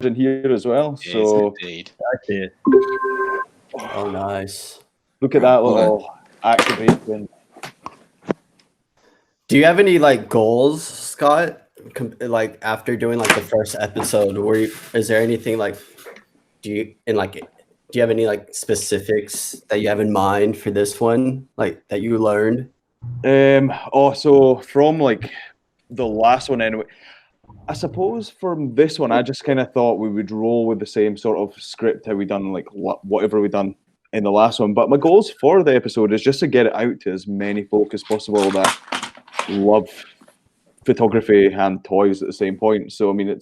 In here as well, so indeed. That's it. Oh, nice. look at that little activation. Do you have any like goals, Scott? Like after doing like the first episode, is there anything like do you have any like specifics that you have in mind for this one, like that you learned? So from like the last one anyway, I suppose from this one, I just kind of thought we would roll with the same sort of script how we done like whatever we done in the last one. But my goals for the episode is just to get it out to as many folk as possible that love photography and toys at the same point. So I mean,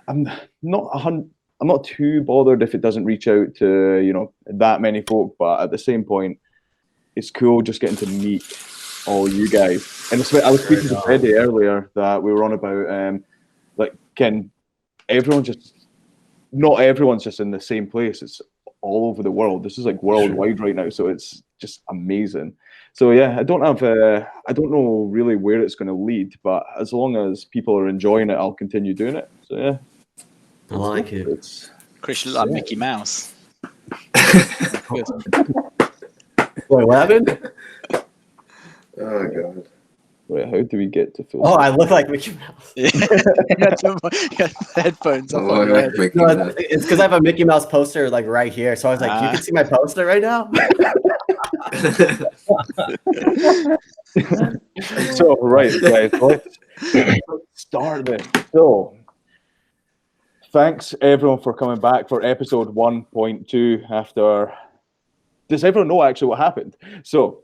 I'm not too bothered if it doesn't reach out to that many folk, but at the same point, it's cool just getting to meet all you guys. And I was speaking to Freddie earlier that we were on about not everyone's just in the same place. It's all over the world. This is like worldwide right now, so it's just amazing. So yeah, I don't know really where it's going to lead, but as long as people are enjoying it, I'll continue doing it. So yeah, I like it. Chris, you look like Mickey Mouse. Wait, what happened? Oh god. Wait, how do we get to full? Oh, I look like Mickey Mouse. Yeah. You got headphones on. It's because I have a Mickey Mouse poster like right here. So I was like, you can see my poster right now. So right, guys, let's start this. So thanks everyone for coming back for episode 1.2 after. Does everyone know actually what happened? So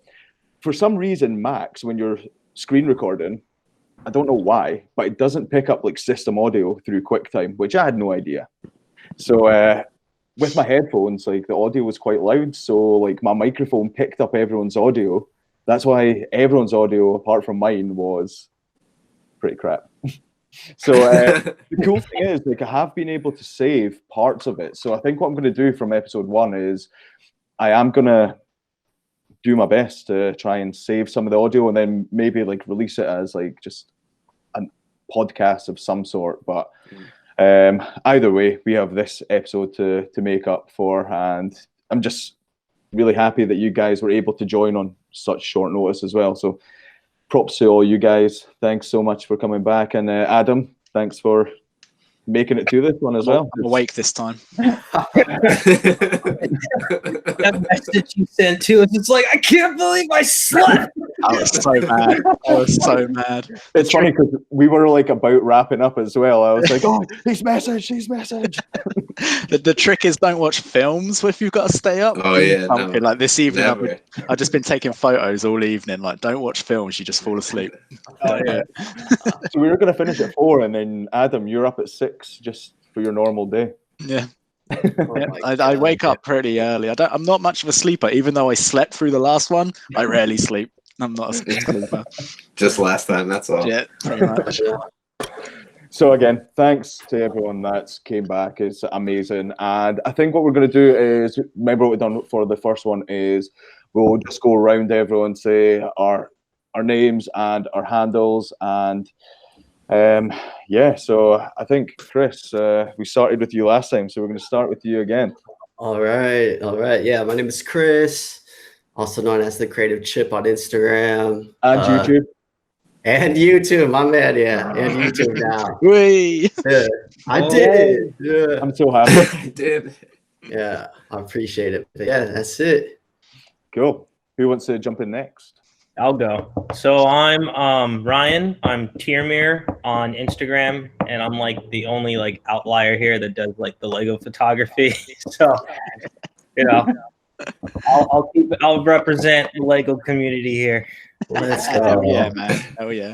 for some reason, Max, when you're screen recording, I don't know why, but it doesn't pick up like system audio through QuickTime, which I had no idea. So with my headphones, like the audio was quite loud, so like my microphone picked up everyone's audio. That's why everyone's audio, apart from mine, was pretty crap. So the cool thing is, like, I have been able to save parts of it. So I think what I'm going to do from episode 1 is I am going to do my best to try and save some of the audio and then maybe like release it as like just a podcast of some sort. But either way, we have this episode to make up for, and I'm just really happy that you guys were able to join on such short notice as well. So props to all you guys. Thanks so much for coming back. And Adam, thanks for making it to this one as well. I'm awake this time. That message you sent to us, it's like, I can't believe I slept. I was so mad. It's funny because we were like about wrapping up as well. I was like, oh, he's messaged. The trick is don't watch films if you've got to stay up. Oh yeah, like this evening, never. I've just been taking photos all evening. Like, don't watch films, you just fall asleep. So we were going to finish at 4, and then Adam, you're up at 6 just for your normal day. Yeah. I wake up pretty early. I'm not much of a sleeper, even though I slept through the last one. I rarely sleep. I'm not a sleeper. Just last time, that's all. Yeah, pretty much. So again, thanks to everyone that's came back. It's amazing. And I think what we're going to do is, remember what we've done for the first one is we'll just go around everyone, say our names and our handles. And so I think, Chris, we started with you last time, so we're going to start with you again. All right. Yeah, my name is Chris, also known as TheCreativeChip on Instagram. And YouTube. And YouTube, my man, yeah. And YouTube now. Whee! Yeah, I did. Yeah. I'm so happy. I did. Yeah, I appreciate it. But yeah, that's it. Cool. Who wants to jump in next? I'll go. So I'm Ryan. I'm Tiermir on Instagram, and I'm like the only like outlier here that does like the Lego photography. So I'll represent the Lego community here. Let's go. Oh yeah, man. Oh yeah.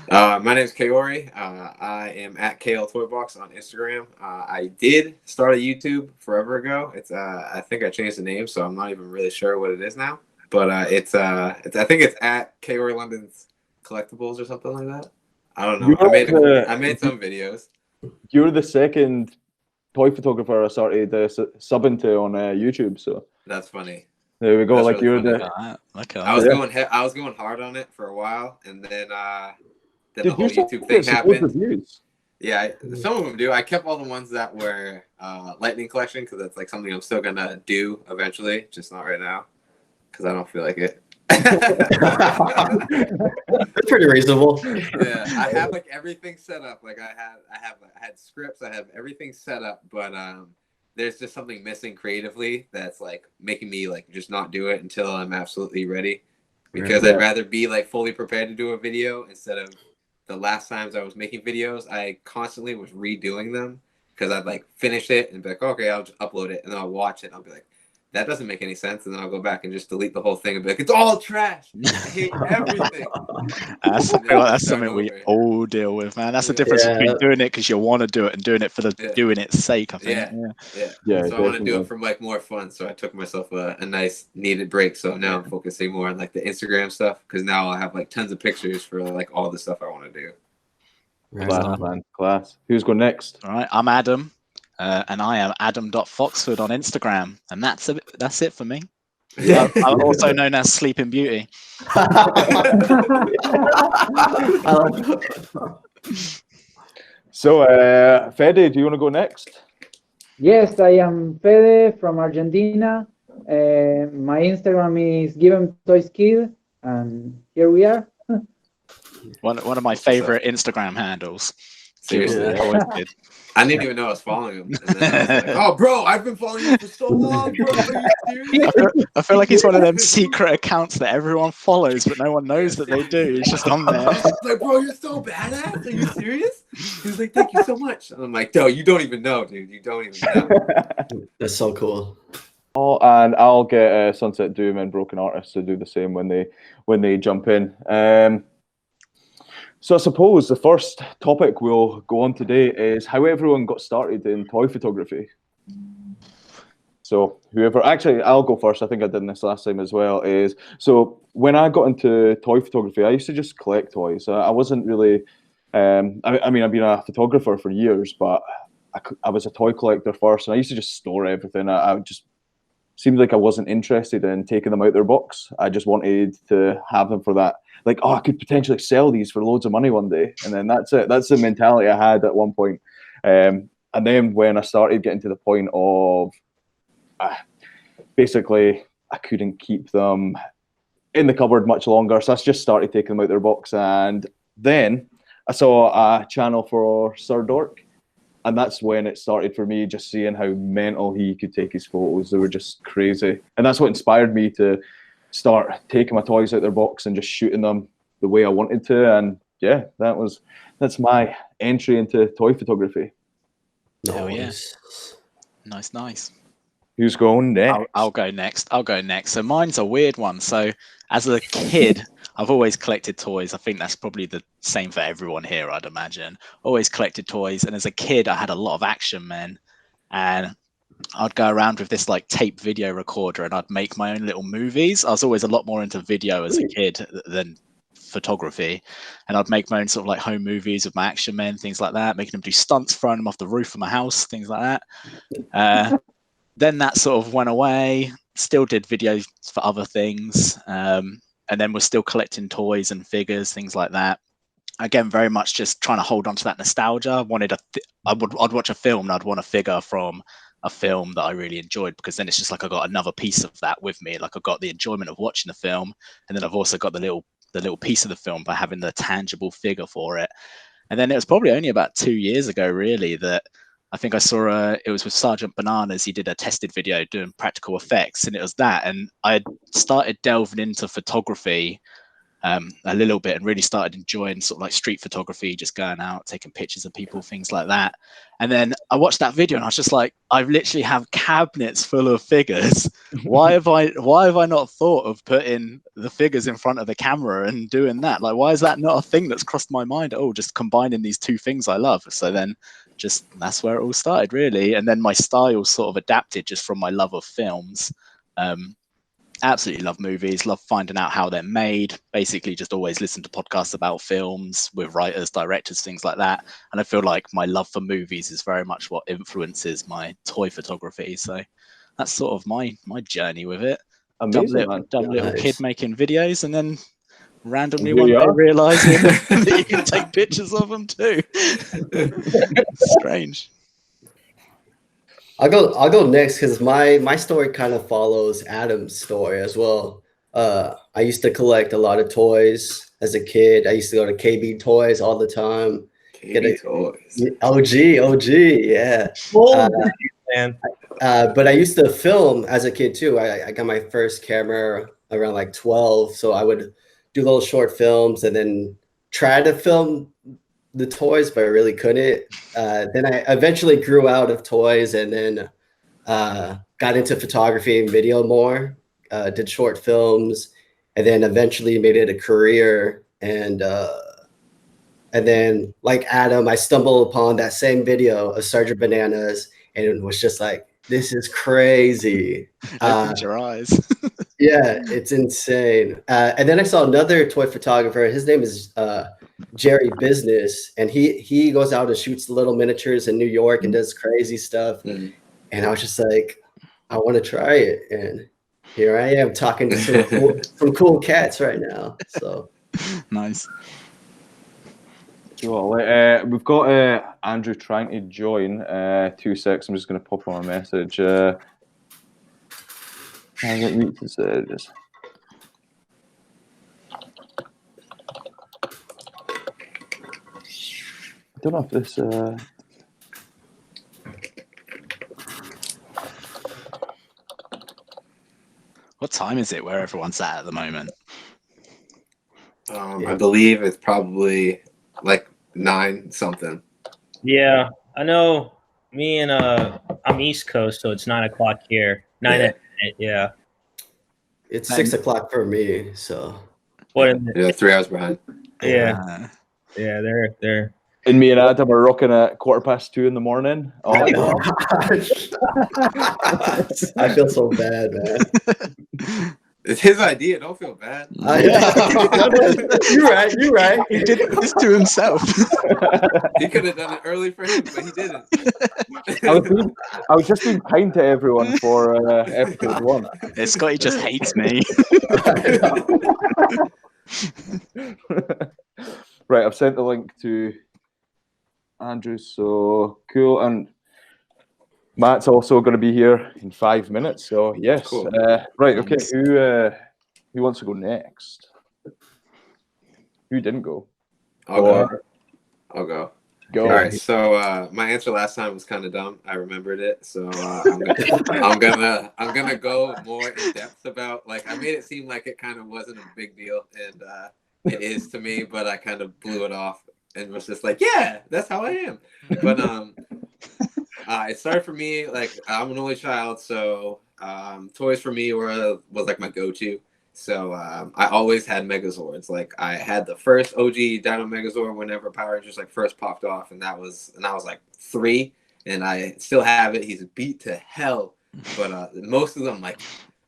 My name is Kaori. I am at KLToybox on Instagram. I did start a YouTube forever ago. It's I think I changed the name, so I'm not even really sure what it is now. but it's I think it's at KOR London's Collectibles or something like that. I don't know. I made some videos. You're the second toy photographer I started subbing to on YouTube, so that's funny. There we go. That's like really you're funny. the. I was going hard on it for a while, and then the whole YouTube thing happened. Reviews. Yeah, some of them do. I kept all the ones that were Lightning Collection because that's like something I'm still gonna do eventually, just not right now because I don't feel like it. That's pretty reasonable. Yeah, I have like everything set up. Like I had scripts. I have everything set up, but there's just something missing creatively that's like making me like just not do it until I'm absolutely ready. Because I'd rather be like fully prepared to do a video instead of the last times I was making videos, I constantly was redoing them because I'd like finish it and be like, okay, I'll just upload it, and then I'll watch it and I'll be like, that doesn't make any sense, and then I'll go back and just delete the whole thing and be like, it's all trash. I hate everything. I feel like that's something we all deal with, man. That's the difference between doing it because you want to do it and doing it for the doing its sake, I think. Yeah. So I want to do it for like more fun. So I took myself a nice needed break. So now I'm focusing more on like the Instagram stuff because now I'll have like tons of pictures for like all the stuff I want to do. Class, man. Class. Who's going next? All right, I'm Adam. And I am Adam.Foxford on Instagram, and that's it for me. I'm also known as Sleeping Beauty. So, Fede, do you want to go next? Yes, I am Fede from Argentina. My Instagram is GiveEmToysKid, and here we are. One of my favorite Instagram handles. Seriously, I didn't even know I was following him. And then I was like, oh, bro, I've been following you for so long, bro. Are you serious? I feel like he's one of them secret accounts that everyone follows, but no one knows that they do. He's just on there. Like, bro, you're so badass. Are you serious? He was like, thank you so much. And I'm like, no, you don't even know, dude. You don't even know. That's so cool. Oh, and I'll get Sunset Doom and Broken Artists to do the same when they jump in. So I suppose the first topic we'll go on today is how everyone got started in toy photography. So actually, I'll go first. I think I did this last time as well. So when I got into toy photography, I used to just collect toys. I wasn't really, I mean, I've been a photographer for years, but I was a toy collector first, and I used to just store everything. I just seemed like I wasn't interested in taking them out their box. I just wanted to have them for that. Like, oh, I could potentially sell these for loads of money one day. And then that's it. That's the mentality I had at one point. And then when I started getting to the point of basically I couldn't keep them in the cupboard much longer. So I just started taking them out their box. And then I saw a channel for Sir Dork. And that's when it started for me, just seeing how mental he could take his photos. They were just crazy. And that's what inspired me to start taking my toys out their box and just shooting them the way I wanted to. And yeah, that's my entry into toy photography. Oh yes. Nice. Who's going next? I'll go next. So mine's a weird one. So as a kid, I've always collected toys. I think that's probably the same for everyone here, I'd imagine. Always collected toys. And as a kid, I had a lot of Action Men. And I'd go around with this like tape video recorder and I'd make my own little movies. I was always a lot more into video as a kid than photography. And I'd make my own sort of like home movies with my Action Men, things like that, making them do stunts, throwing them off the roof of my house, things like that. Then that sort of went away, still did videos for other things. And then we're still collecting toys and figures, things like that. Again, very much just trying to hold on to that nostalgia. I'd watch a film and I'd want a figure from a film that I really enjoyed, because then it's just like I got another piece of that with me. Like I got the enjoyment of watching the film, and then I've also got the little piece of the film by having the tangible figure for it. And then it was probably only about 2 years ago, really, that I think I saw it was with Sergeant Bananas. He did a tested video doing practical effects, and it was that. And I had started delving into photography a little bit and really started enjoying sort of like street photography, just going out, taking pictures of people, things like that. And then I watched that video and I was just like, I literally have cabinets full of figures. Why have I not thought of putting the figures in front of the camera and doing that? Like, why is that not a thing that's crossed my mind? Oh, just combining these two things I love. So then just that's where it all started, really. And then my style sort of adapted just from my love of films. absolutely love movies, love finding out how they're made, basically just always listen to podcasts about films with writers, directors, things like that. And I feel like my love for movies is very much what influences my toy photography. So that's sort of my journey with it. Amazing, man. Dumb little Nice. kid making videos, and then randomly And here one you day are. realizing that you can take pictures of them too. Strange. I'll go next because my story kind of follows Adam's story as well. I used to collect a lot of toys as a kid. I used to go to KB Toys all the time. KB Toys. OG, yeah. Oh, man. But I used to film as a kid too. I got my first camera around like 12, so I would do little short films and then try to film the toys, but I really couldn't. Then I eventually grew out of toys and then got into photography and video more. Did short films, and then eventually made it a career. And then, like Adam, I stumbled upon that same video of Sergeant Bananas, and it was just like, this is crazy. Opened your eyes. Yeah, it's insane. And then I saw another toy photographer. His name is Jerry Business, and he goes out and shoots little miniatures in New York and does crazy stuff. Mm-hmm. And I was just like, I want to try it. And here I am talking to some cool cats right now. So Nice. Well, we've got Andrew trying to join. 2 seconds. I'm just going to pop on a message. I don't need to say this. I don't know if this. What time is it where everyone's at the moment? I believe it's probably like 9 something. Yeah, I know. Me and I'm East Coast, so it's 9 o'clock here. 9 Yeah. at night. Yeah. it's 6 o'clock for me. So What? Is it? Yeah, 3 hours behind. Yeah. Yeah. They're. And me and Adam are rocking at 2:15 in the morning. Oh, oh gosh. I feel so bad, man. It's his idea. Don't feel bad. You're right. He did this to himself. He could have done it early for him, but he didn't. I was just being kind to everyone for episode 1. Scotty just hates me. Right, I've sent the link to Andrew, so cool. And Matt's also going to be here in 5 minutes, so yes. Cool. Right, okay, who wants to go next? Who didn't go? I'll go. Go. All right, so my answer last time was kind of dumb. I remembered it, so I'm gonna go more in depth about, like, I made it seem like it kind of wasn't a big deal, and it is to me, but I kind of blew it off and was just like, yeah, that's how I am. But it started for me, like, I'm an only child, so toys for me was like my go-to. So I always had Megazords. Like, I had the first OG Dino Megazord whenever Power Rangers like first popped off, and I was like 3, and I still have it. He's beat to hell, but most of them, like,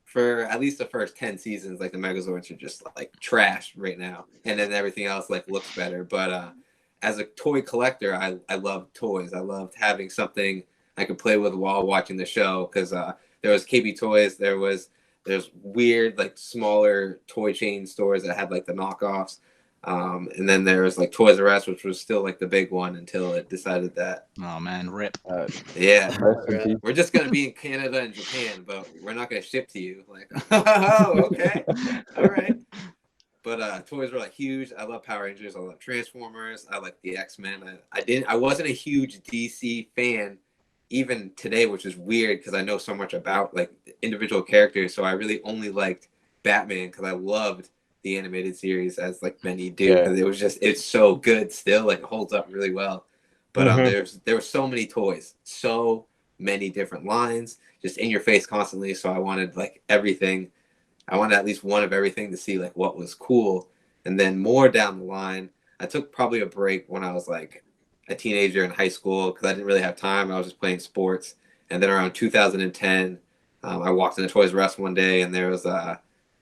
for at least the first 10 seasons, like, the Megazords are just like trash right now, and then everything else like looks better. But as a toy collector, I love toys. I loved having something I could play with while watching the show, because there was KB Toys, there's weird, like, smaller toy chain stores that had like the knockoffs, and then there was like Toys R Us, which was still like the big one until it decided that, Oh man, rip. yeah, Rest in peace. we're just gonna be in Canada and Japan, but we're not gonna ship to you. Like, oh, okay, all right. But toys were like huge. I love Power Rangers. I love Transformers. I like the X-Men. I wasn't a huge DC fan even today, which is weird because I know so much about like individual characters. So I really only liked Batman because I loved the animated series, as like many do. Yeah. Because it's so good still. Like, it holds up really well. But there were so many toys, so many different lines, just in your face constantly. So I wanted like everything. I wanted at least one of everything to see like what was cool. And then more down the line, I took probably a break when I was like a teenager in high school because I didn't really have time. I was just playing sports. And then around 2010, I walked into Toys R Us one day and there was a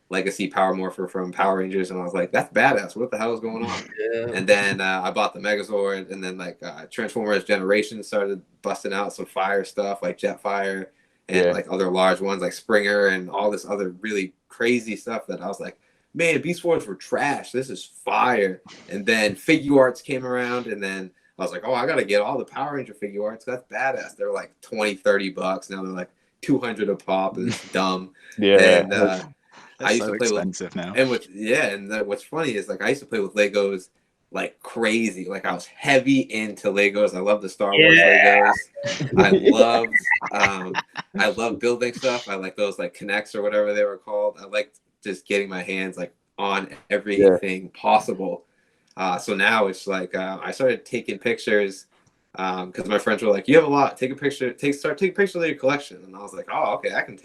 Legacy Power Morpher from Power Rangers, and I was like, that's badass. What the hell is going on? Yeah. And then I bought the Megazord, and then like Transformers Generation started busting out some fire stuff like Jetfire and like other large ones like Springer and all this other really crazy stuff that I was like, man, Beast Wars were trash. This is fire. And then Figure Arts came around, and then I was like, oh, I got to get all the Power Ranger Figure Arts. That's badass. They're like $20-$30. Now they're like $200 a pop, and it's dumb. And I used to play expensive now. And what's funny is like I used to play with Legos like crazy. Like I was heavy into Legos. I love the Star Wars Legos. I loved building stuff. I like those like Connects or whatever they were called. I liked just getting my hands like on everything possible. So now it's like I started taking pictures because my friends were like, "You have a lot. Take a picture. Start taking pictures of your collection." And I was like, "Oh, okay. I can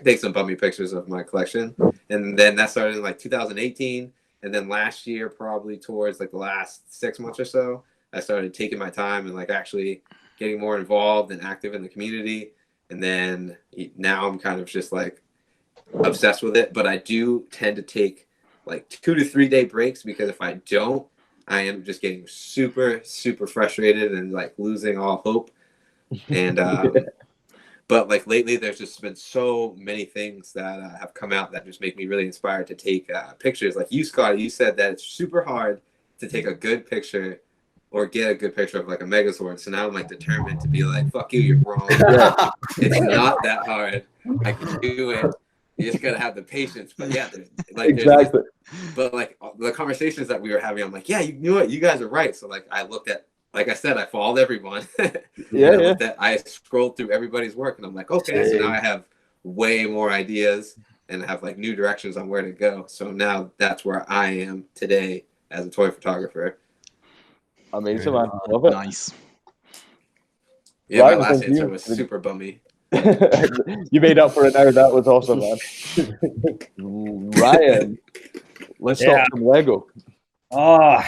take some bummy pictures of my collection." And then that started in like 2018. And then last year, probably towards like the last 6 months or so, I started taking my time and like actually getting more involved and active in the community. And then now I'm kind of just like obsessed with it. But I do tend to take like 2 to 3 day breaks, because if I don't, I am just getting super, super frustrated and like losing all hope. And but like lately, there's just been so many things that have come out that just make me really inspired to take pictures. Like you, Scott, you said that it's super hard to take a good picture or get a good picture of like a Megazord. So now I'm like determined to be like, fuck you, you're wrong. It's not that hard. I can do it. You just gotta have the patience. But yeah, exactly. But like the conversations that we were having, I'm like, yeah, you know what, you guys are right. So like I looked at, like I said, I followed everyone. I scrolled through everybody's work, and I'm like, okay, so now I have way more ideas and have like new directions on where to go. So now that's where I am today as a toy photographer. Amazing, man. Love it. Nice. Yeah, my last answer was super bummy. You made up for it now. That was awesome, man. Ryan, let's talk some Lego. Oh,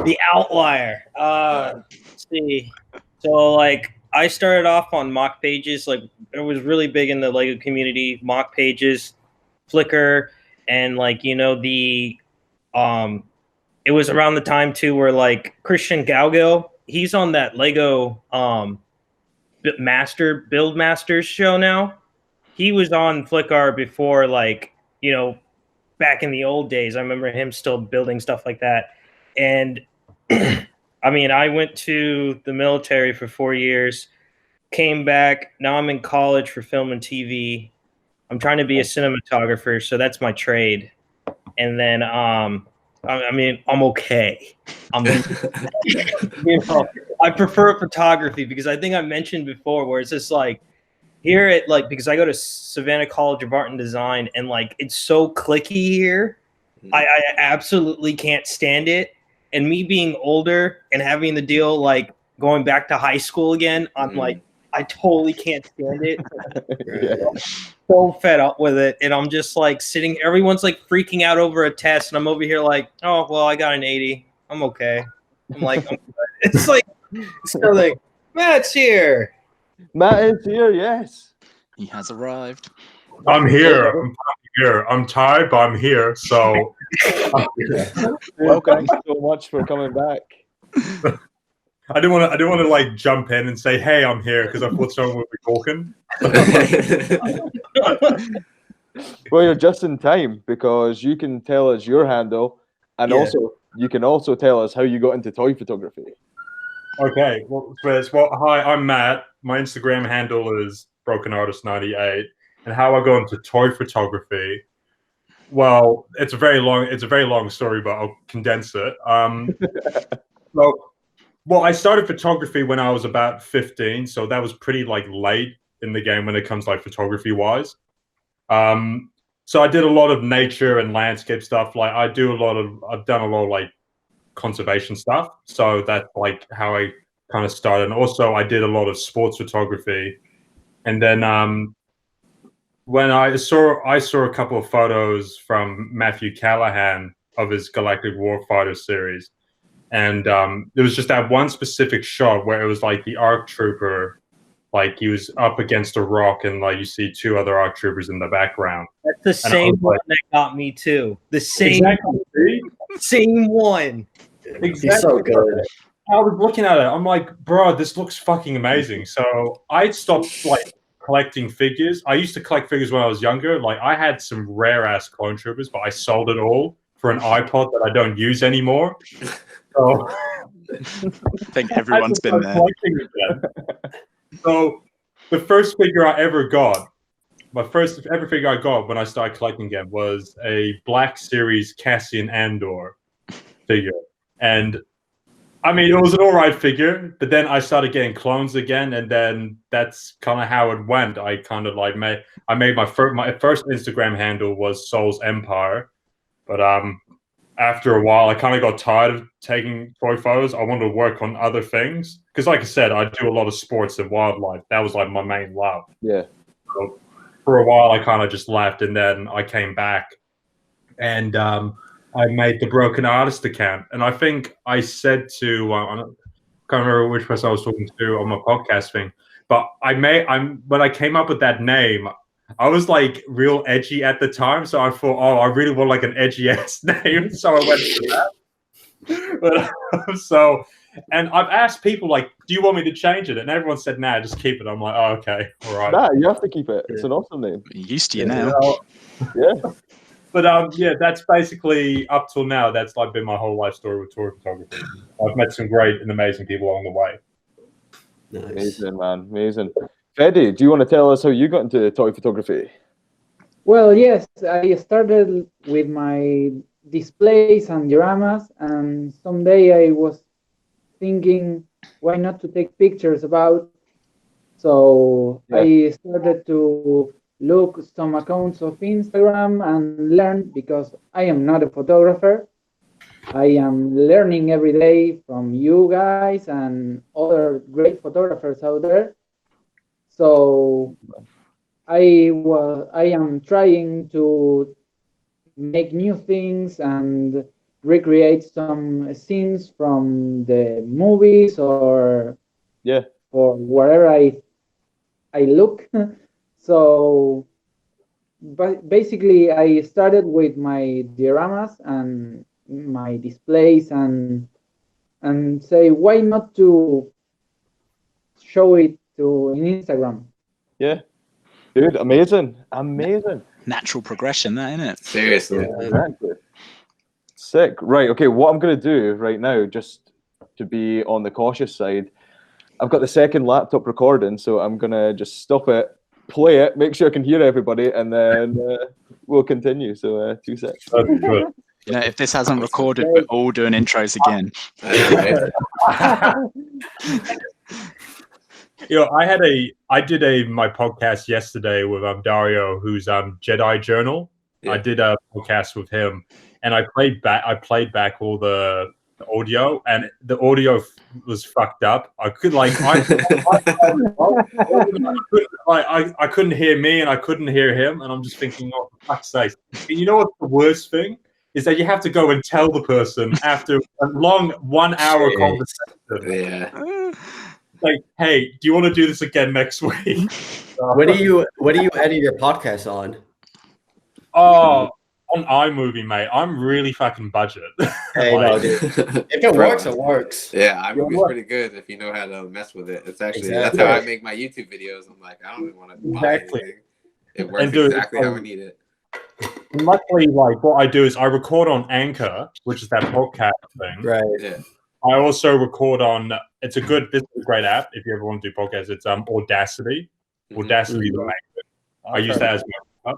the outlier. Let's see. So like I started off on mock pages. Like it was really big in the Lego community, mock pages, Flickr, and like, you know, the it was around the time too where like Christian Gaugo, he's on that Lego Build Masters show now. He was on Flickr before, like, you know, back in the old days. I remember him still building stuff like that. And I mean, I went to the military for 4 years, came back. Now I'm in college for film and TV. I'm trying to be a cinematographer, so that's my trade. And then, I mean, I'm okay. You know, I prefer photography because I think I mentioned before where it's just like here at like, because I go to Savannah College of Art and Design, and like it's so clicky here. I absolutely can't stand it. And me being older and having the deal like going back to high school again, I'm like, I totally can't stand it. So fed up with it. And I'm just like sitting, everyone's like freaking out over a test. And I'm over here like, oh, well, I got an 80. I'm okay. I'm like, I'm good. It's like, so like, Matt's here. Matt is here, yes. He has arrived. I'm here. I'm tired, but I'm here. So, well, thanks so much for coming back. I didn't want to like jump in and say, "Hey, I'm here," because I thought someone would be talking. Well, you're just in time because you can tell us your handle, and also you can also tell us how you got into toy photography. Okay. Well, first, hi, I'm Matt. My Instagram handle is BrokenArtist98, and how I got into toy photography. Well, it's a very long story, but I'll condense it. Well, I started photography when I was about 15, so that was pretty like late in the game when it comes like photography wise. So I did a lot of nature and landscape stuff. Like I've done a lot of like conservation stuff. So that's like how I kind of started. And also I did a lot of sports photography. And then when I saw a couple of photos from Matthew Callahan of his Galactic Warfighter series. And there was just that one specific shot where it was like the ARC Trooper Like he was up against a rock, and like you see 2 other ARC troopers in the background. That's the same one that got me too. The same, same one. Exactly. He's so good. I was looking at it. I'm like, bro, this looks fucking amazing. So I stopped like collecting figures. I used to collect figures when I was younger. Like I had some rare ass clone troopers, but I sold it all for an iPod that I don't use anymore. So I think everyone's been there. So the first figure I ever got, my first ever figure I got when I started collecting again was a Black Series Cassian Andor figure. And I mean, it was an alright figure, but then I started getting clones again, and then that's kind of how it went. I kind of like made my first Instagram handle was Souls Empire, but after a while, I kind of got tired of taking toy photos. I wanted to work on other things because, like I said, I do a lot of sports and wildlife. That was like my main love. Yeah. So for a while, I kind of just left, and then I came back, and I made the Broken Artist account. And I think I said to I can't remember which person I was talking to on my podcast thing, but when I came up with that name, I was like real edgy at the time, so I thought, oh, I really want like an edgy ass name, so I went for that. But and I've asked people like, do you want me to change it? And everyone said, nah, just keep it. I'm like, oh, okay, all right. Nah, you have to keep it. It's an awesome name. You're used to you now. Yeah. But yeah, that's basically up till now. That's like been my whole life story with toy photography. I've met some great and amazing people along the way. Nice. Amazing, man. Amazing. Freddy, do you want to tell us how you got into toy photography? Well, yes, I started with my displays and dioramas, and someday I was thinking, why not to take pictures about? So I started to look some accounts of Instagram and learn, because I am not a photographer. I am learning every day from you guys and other great photographers out there. So I am trying to make new things and recreate some scenes from the movies or wherever I look. So, but basically, I started with my dioramas and my displays and say, why not to show it in Instagram? Yeah, dude, amazing. Natural progression, that, isn't it? Seriously. Yeah, exactly. Sick. Right. Okay. What I'm going to do right now, just to be on the cautious side, I've got the second laptop recording, so I'm going to just stop it, play it, make sure I can hear everybody, and then we'll continue. So 2 seconds. You know, if this hasn't recorded, we're all doing intros again. You know, I did my podcast yesterday with Dario, who's Jedi Journal. Yeah. I did a podcast with him, and I played back all the audio, and the audio was fucked up. I could I couldn't hear me, and I couldn't hear him, and I'm just thinking, oh, for fuck's sake. And you know what's the worst thing is that you have to go and tell the person after a long 1 hour conversation. Yeah. Like, hey, do you want to do this again next week? What do you edit your podcast on? Oh, on iMovie, mate. I'm really fucking budget. Hey, no, dude. If it works, it works. Yeah, iMovie's pretty good if you know how to mess with it. It's actually that's how I make my YouTube videos. I'm like, I don't even want to buy anything. It works exactly how I need it. Luckily, like what I do is I record on Anchor, which is that podcast thing. Right. Yeah. I also record on. This is a great app if you ever want to do podcasts. It's Audacity. Audacity is amazing. I use that as my.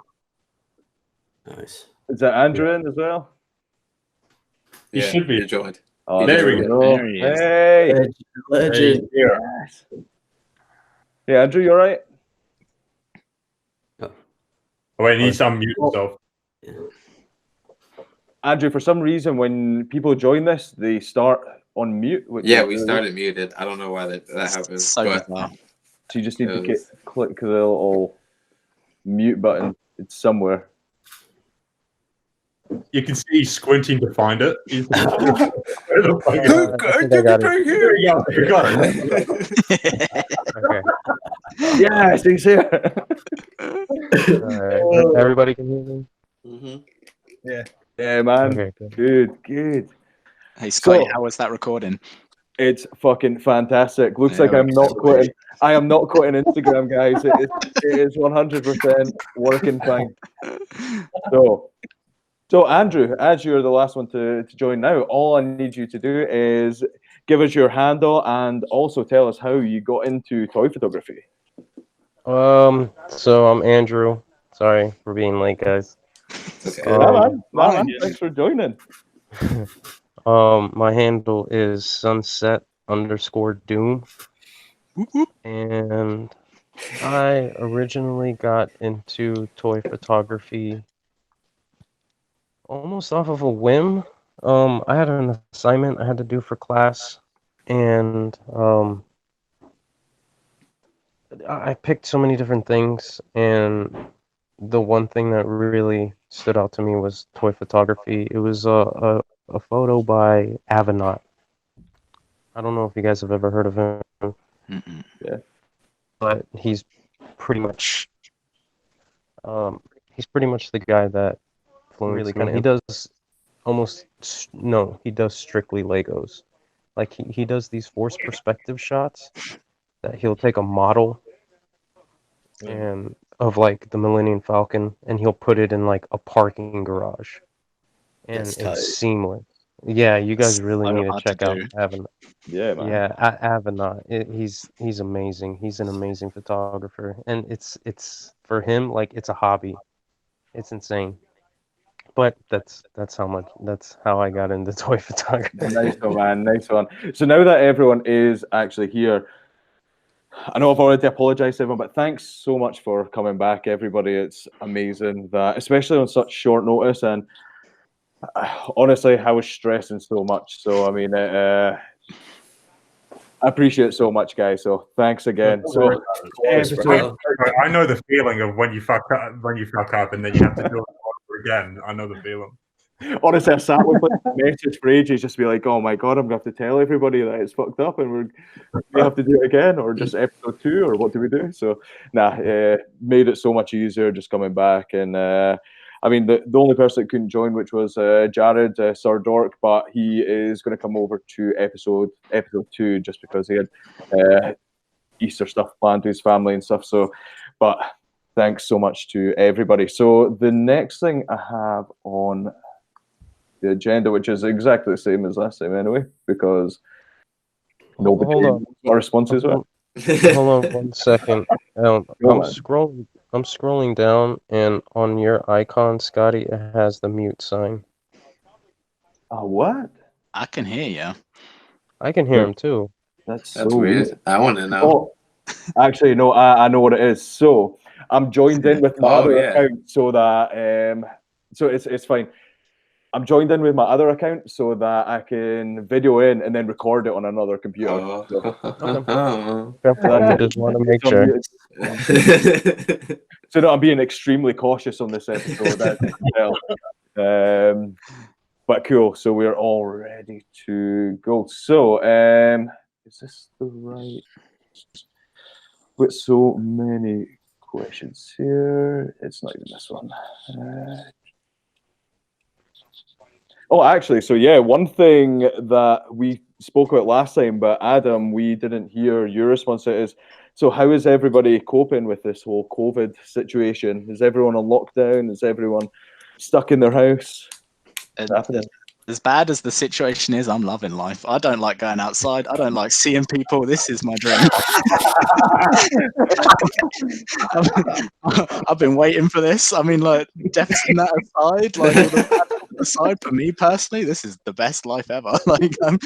Nice. Is that Andrew in as well? He should be joined. Oh, there we go. There he is. Hey, Legend. yes. Hey, Andrew, you all right? Oh, wait, he needs to unmute himself. Andrew, for some reason, when people join this, they start on mute. Yeah, we started muted. I don't know why that happens. So bizarre. So you just need to click the little mute button. It's somewhere. You can see he's squinting to find it. I got it. Here we go. Okay. Yes, he's here. Alright, everybody can hear me? Mm-hmm. Yeah, man. Okay, good. Good. Hey, Scotty, So- how was that recording? It's fucking fantastic. Looks Yeah, like I'm not okay. quitting. I am not quitting Instagram, guys. It is 100% working fine. So Andrew, as you're the last one to join now, all I need you to do is give us your handle and also tell us how you got into toy photography. So I'm Andrew. Sorry for being late, guys. Okay. Man. fine. Thanks for joining. My handle is sunset_doom. Whoop, whoop. And I originally got into toy photography almost off of a whim. I had an assignment I had to do for class, and I picked so many different things, and the one thing that really stood out to me was toy photography. It was a photo by Avanaut. I don't know if you guys have ever heard of him, Mm-mm. but he's pretty much the guy that really kind of he does he does strictly Legos. Like he does these forced perspective shots that he'll take a model and of like the Millennium Falcon, and he'll put it in like a parking garage, and That's tight. it's seamless. Yeah, you guys really So need to hard check to out do. Avanaut. Yeah, man. Yeah, Avanaut. He's amazing. He's an amazing photographer, and it's for him like it's a hobby. It's insane. But that's how I got into toy photography. Nice one, man. Nice one. So now that everyone is actually here, I know I've already apologized to everyone, but thanks so much for coming back, everybody. It's amazing that, especially on such short notice, and honestly, I was stressing so much. So, I mean, I appreciate it so much, guys. So, thanks again. So, episode, I know the feeling of when you fuck up and then you have to do it all over again. I know the feeling. honestly, I sat with like, a message for ages, just be like, "Oh my god, I'm gonna have to tell everybody that it's fucked up, and we have to do it again, or just episode 2, or what do we do?" So, made it so much easier just coming back, and I mean, the only person that couldn't join, which was Jared Sardork, but he is going to come over to episode 2 just because he had Easter stuff planned to his family and stuff. So, but thanks so much to everybody. So the next thing I have on the agenda, which is exactly the same as last time anyway, because nobody Hold on. our responses were. Hold on 1 second. I'm scrolling down, and on your icon, Scotty, it has the mute sign. What? I can hear you. I can hear him too. That's weird. I want to know. Oh, actually, no, I know what it is. So I'm joined in with my other account so that so it's fine. I'm joined in with my other account so that I can video in and then record it on another computer. I just want to make sure. So no, I'm being extremely cautious on this episode. But cool. So we're all ready to go. So is this the right? With so many questions here, it's not even this one. Oh, actually, so yeah, one thing that we spoke about last time, but Adam, we didn't hear your response to it is, so how is everybody coping with this whole COVID situation? Is everyone on lockdown? Is everyone stuck in their house? As bad as the situation is, I'm loving life. I don't like going outside. I don't like seeing people. This is my dream. I've been waiting for this. I mean, like, deficit that aside, like, all the bad aside, for me personally, this is the best life ever. Like, I'm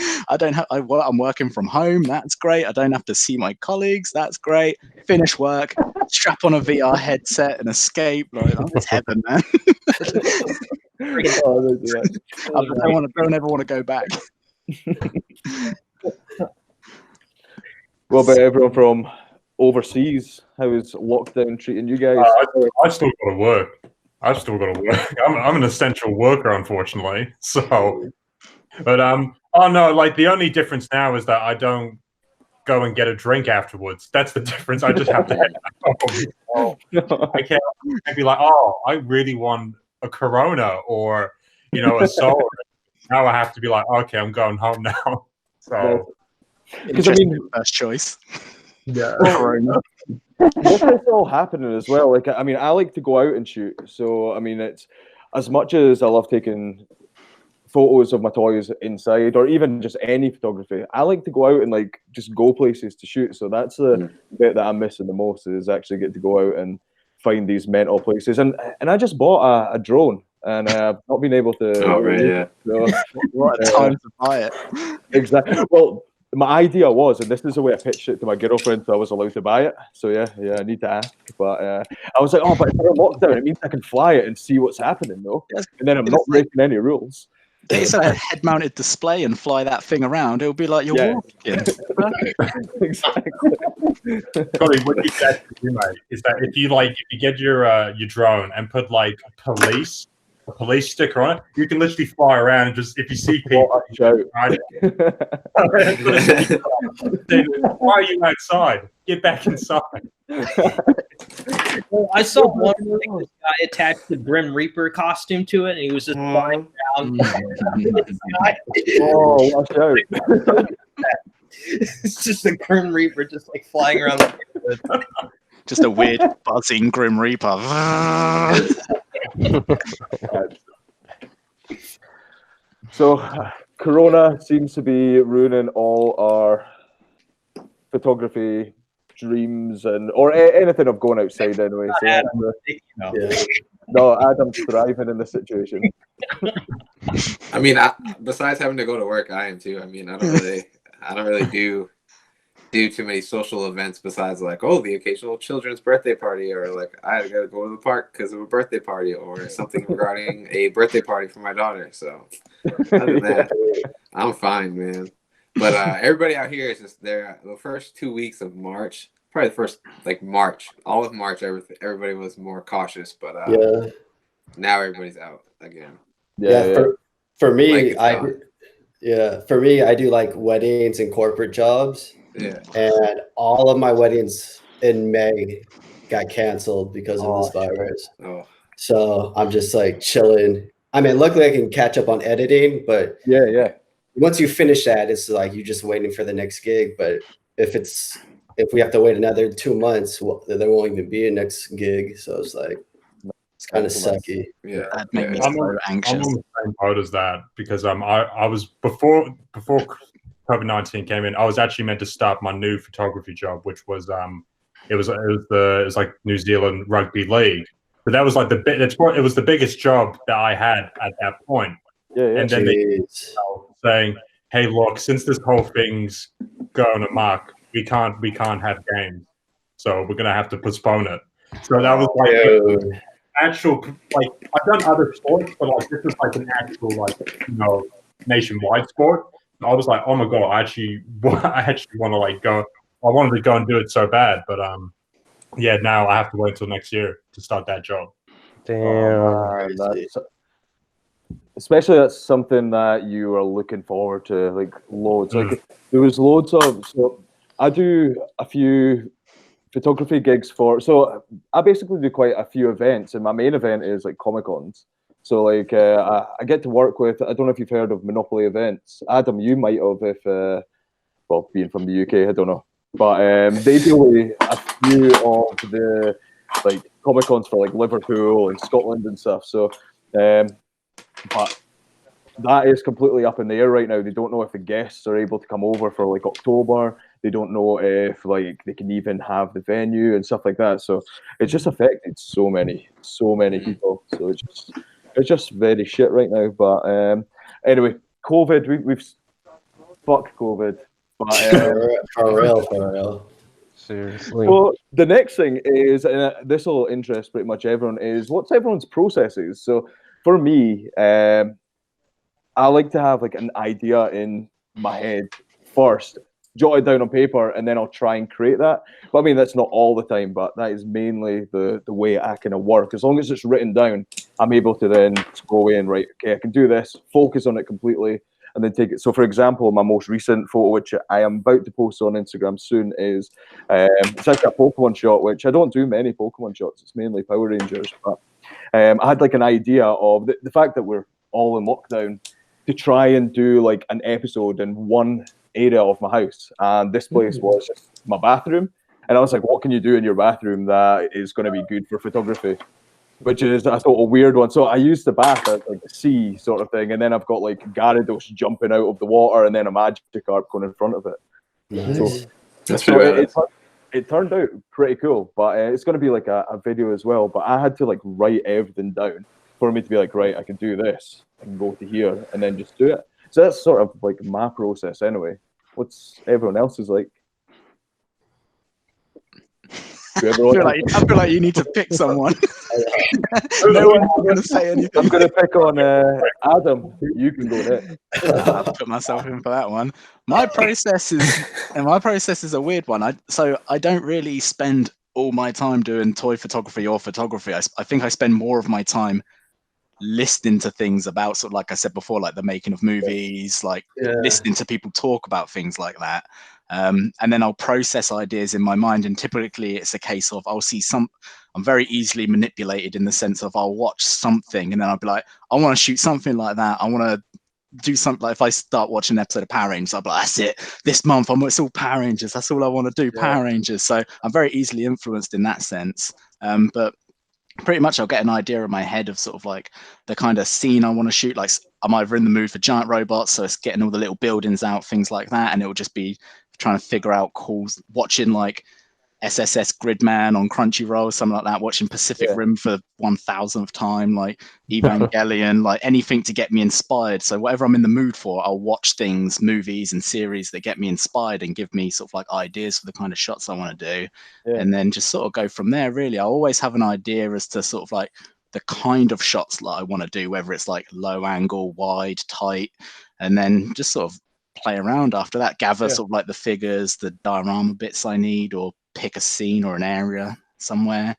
working from home. That's great. I don't have to see my colleagues. That's great. Finish work, strap on a VR headset, and escape. Like, it's heaven, man. I don't ever want to go back. What about everyone from overseas? How is lockdown treating you guys? I still got to work. I've still got to work. I'm an essential worker, unfortunately. So, but oh no, like the only difference now is that I don't go and get a drink afterwards. That's the difference. I just have to head back home. I can't be like, oh, I really want a Corona or, you know, a soda. Now I have to be like, okay, I'm going home now. So, because I mean, first choice. Yeah. What's all happening as well? Like, I mean, I like to go out and shoot. So, I mean, it's as much as I love taking photos of my toys inside or even just any photography, I like to go out and like just go places to shoot. So that's the bit that I'm missing the most, is actually get to go out and find these mental places. And I just bought a drone, and I've not been able to. Oh, right, yeah. So, what a time to buy it. Exactly. Well, my idea was, and this is the way I pitched it to my girlfriend, so I was allowed to buy it. So yeah, I need to ask. But I was like, oh, but if I'm in lockdown, it means I can fly it and see what's happening, though. Yes. And then I'm not breaking any rules. It's a head-mounted display and fly that thing around. It'll be like you're walking. Exactly. Probably what you said to do, mate, is that if you get your drone and put like a police sticker on it, you can literally fly around and just, if you see people, right? Why are you outside? Get back inside. Well, I saw one thing, this guy attached the Grim Reaper costume to it, and he was just flying around. Oh, watch out. It's just a Grim Reaper just like flying around the neighborhood. Just a weird buzzing Grim Reaper. So, Corona seems to be ruining all our photography dreams or anything of going outside anyway. So no, Adam's thriving in this situation. I mean, besides having to go to work, I am too. I mean, I don't really do too many social events besides like, oh, the occasional children's birthday party, or like I gotta go to the park because of a birthday party, or something regarding a birthday party for my daughter. So other than that, I'm fine, man. But everybody out here is just there. The first 2 weeks of March, probably the first March, all of March, everybody was more cautious. But now everybody's out again. For me, I do like weddings and corporate jobs. Yeah. And all of my weddings in May got canceled because of this virus. Oh. So I'm just like chilling. I mean, luckily I can catch up on editing, but once you finish that, it's like you're just waiting for the next gig. But if we have to wait another 2 months, there won't even be a next gig. So it's like it's kind of sucky. Yeah, that made me so anxious. I'm on the same boat as that because I was before COVID-19 came in, I was actually meant to start my new photography job, which was it was like New Zealand Rugby League. But that was like it was the biggest job that I had at that point. And then they saying, hey, look, since this whole thing's going amok, we can't have games, so we're gonna have to postpone it. So that was like actual, like I've done other sports, but like this is like an actual nationwide sport. I was like, oh my god, I actually want to like go. I wanted to go and do it so bad, but now I have to wait until next year to start that job. Damn. Especially that's something that you are looking forward to, like loads. Like there was loads of. So I do a few photography gigs so I basically do quite a few events, and my main event is like Comic-Cons. So like I get to work with, I don't know if you've heard of Monopoly Events. Adam, you might have if, being from the UK, I don't know. But they deal with a few of the like Comic-Cons for like Liverpool and Scotland and stuff. So, but that is completely up in the air right now. They don't know if the guests are able to come over for like October. They don't know if like they can even have the venue and stuff like that. So it's just affected so many people. So it's just very shit right now. But anyway, COVID, we've fuck COVID. But, for real. Seriously. So the next thing is, and this will interest pretty much everyone, is what's everyone's processes. So for me, I like to have like an idea in my head first, jot it down on paper, and then I'll try and create that. But I mean, that's not all the time, but that is mainly the way I kind of work. As long as it's written down, I'm able to then go away and write, okay, I can do this, focus on it completely, and then take it. So, for example, my most recent photo, which I am about to post on Instagram soon, is it's like a Pokemon shot, which I don't do many Pokemon shots. It's mainly Power Rangers. But I had like an idea of the fact that we're all in lockdown to try and do like an episode in one area of my house. And this place was just my bathroom. And I was like, what can you do in your bathroom that is going to be good for photography? Which is a sort of weird one. So I use the bath as like a sea sort of thing, and then I've got like Gyarados jumping out of the water, and then a Magikarp going in front of it. Nice. So it turned out pretty cool, but it's going to be like a video as well. But I had to like write everything down for me to be like, right, I can do this, I can go to here, and then just do it. So that's sort of like my process anyway. What's everyone else's like? I feel like you need to pick someone. No one's going to say anything. I'm going to pick on Adam. You can go next. I'll put myself in for that one. My process is a weird one. I don't really spend all my time doing toy photography or photography. I think I spend more of my time listening to things about, sort of like I said before, like the making of movies, like listening to people talk about things like that. And then I'll process ideas in my mind, and typically it's a case of I'm very easily manipulated in the sense of I'll watch something and then I'll be like, I want to shoot something like that. I want to do something. Like if I start watching an episode of Power Rangers, I'll be like, that's it. This month it's all Power Rangers. That's all I want to do, Power Rangers. So I'm very easily influenced in that sense. But pretty much I'll get an idea in my head of sort of like the kind of scene I want to shoot. Like I'm either in the mood for giant robots, so it's getting all the little buildings out, things like that, and it will just be trying to figure out watching like SSS Gridman on Crunchyroll, something like that, watching Pacific Rim for 1000th time, like Evangelion, like anything to get me inspired. So whatever I'm in the mood for, I'll watch things, movies and series that get me inspired and give me sort of like ideas for the kind of shots I want to do. And then just sort of go from there, really. I always have an idea as to sort of like the kind of shots that I want to do, whether it's like low angle, wide, tight, and then just sort of play around after that, gather sort of like the figures, the diorama bits I need, or pick a scene or an area somewhere,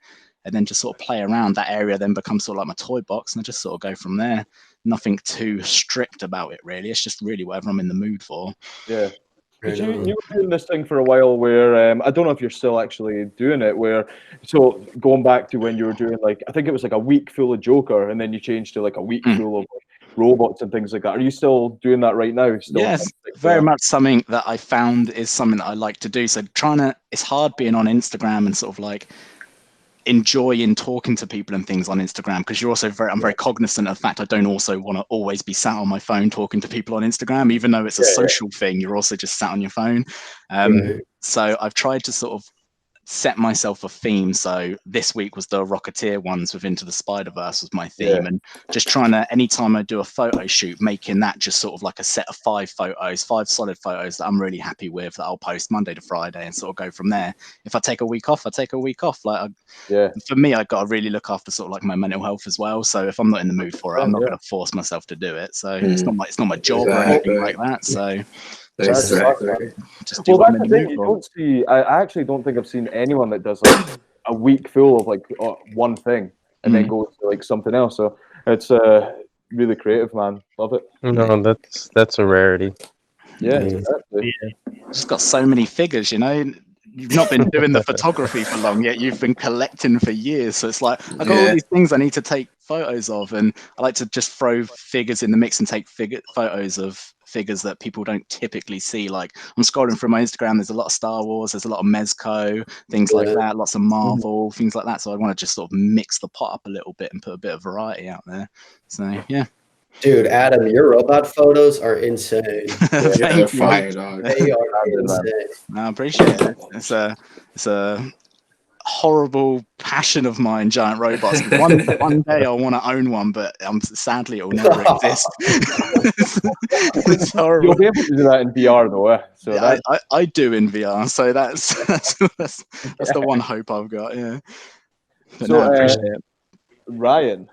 and then just sort of play around. That area then becomes sort of like my toy box, and I just sort of go from there. Nothing too strict about it, really. It's just really whatever I'm in the mood for. Yeah. Because you were doing this thing for a while where I don't know if you're still actually doing it, so going back to when you were doing like, I think it was like a week full of Joker, and then you changed to like a week full of robots and things like that. Are you still doing that right now? Yes, very much something that I found is something that I like to do. So it's hard being on Instagram and sort of like enjoying talking to people and things on Instagram, because you're also I'm very cognizant of the fact I don't also want to always be sat on my phone talking to people on Instagram, even though it's a social thing. You're also just sat on your phone. So I've tried to sort of set myself a theme. So this week was the Rocketeer ones with Into the Spider-Verse was my theme, and just trying to, anytime I do a photo shoot, making that just sort of like a set of 5 solid photos that I'm really happy with, that I'll post Monday to Friday and sort of go from there. If I take a week off, I take a week off. Like for me, I got to really look after sort of like my mental health as well. So if I'm not in the mood for it, I'm not going to force myself to do it. So it's not my job or anything like that. So just do what I'm in the mood for. I actually don't think I've seen anyone that does like a week full of like one thing and then goes to like something else. So it's really creative, man. Love it. No, that's a rarity. Yeah, exactly. Just got so many figures, you know. You've not been doing the photography for long yet. You've been collecting for years. So it's like, I've got all these things I need to take photos of, and I like to just throw figures in the mix and take photos of figures that people don't typically see. Like I'm scrolling through my Instagram, there's a lot of Star Wars, there's a lot of Mezco, things like that, lots of Marvel, things like that. So I want to just sort of mix the pot up a little bit and put a bit of variety out there. So yeah. Dude, Adam, your robot photos are insane. They're fire, dog. They are insane. I appreciate it. It's a horrible passion of mine, giant robots. One day I want to own one, but sadly it will never exist. It's horrible. You'll be able to do that in VR though. So yeah, I do in VR, so that's the one hope I've got. Yeah. But so, I appreciate it. Ryan,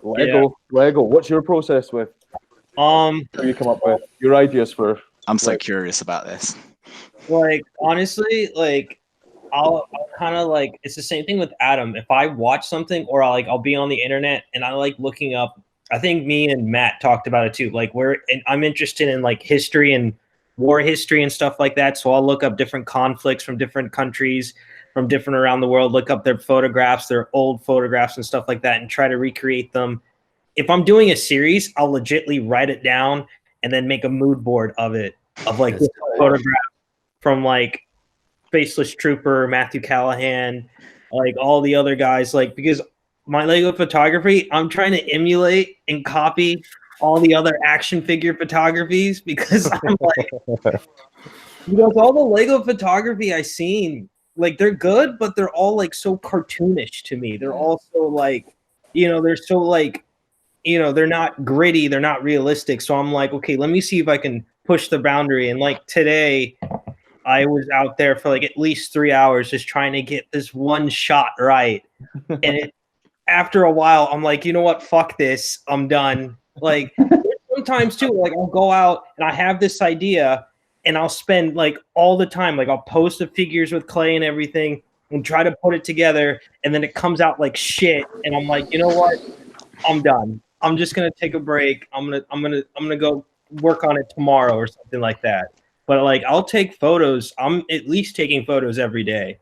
Lego. What's your process with? What do you come up with your ideas for? I'm so curious about this. Like honestly, like I'll kind of like, it's the same thing with Adam. If I watch something or I'll be on the internet and I like looking up, I think me and Matt talked about it too. Like I'm interested in like history and war history and stuff like that. So I'll look up different conflicts from different countries, from different around the world, look up their photographs, their old photographs and stuff like that, and try to recreate them. If I'm doing a series, I'll legitly write it down and then make a mood board of it, of like this photograph from like Faceless Trooper, Matthew Callahan, like all the other guys, like because my Lego photography, I'm trying to emulate and copy all the other action figure photographies because I'm like, all the Lego photography I've seen, like they're good, but they're all like so cartoonish to me. They're all so like, they're so like, they're not gritty, they're not realistic. So I'm like, okay, let me see if I can push the boundary. And like today, I was out there for like at least 3 hours just trying to get this one shot right. And after a while, I'm like, you know what? Fuck this. I'm done. Like sometimes too, like I'll go out and I have this idea and I'll spend like all the time, like I'll post the figures with clay and everything and try to put it together. And then it comes out like shit. And I'm like, you know what? I'm done. I'm just going to take a break. I'm going to go work on it tomorrow or something like that. But like I'll take photos. I'm at least taking photos every day.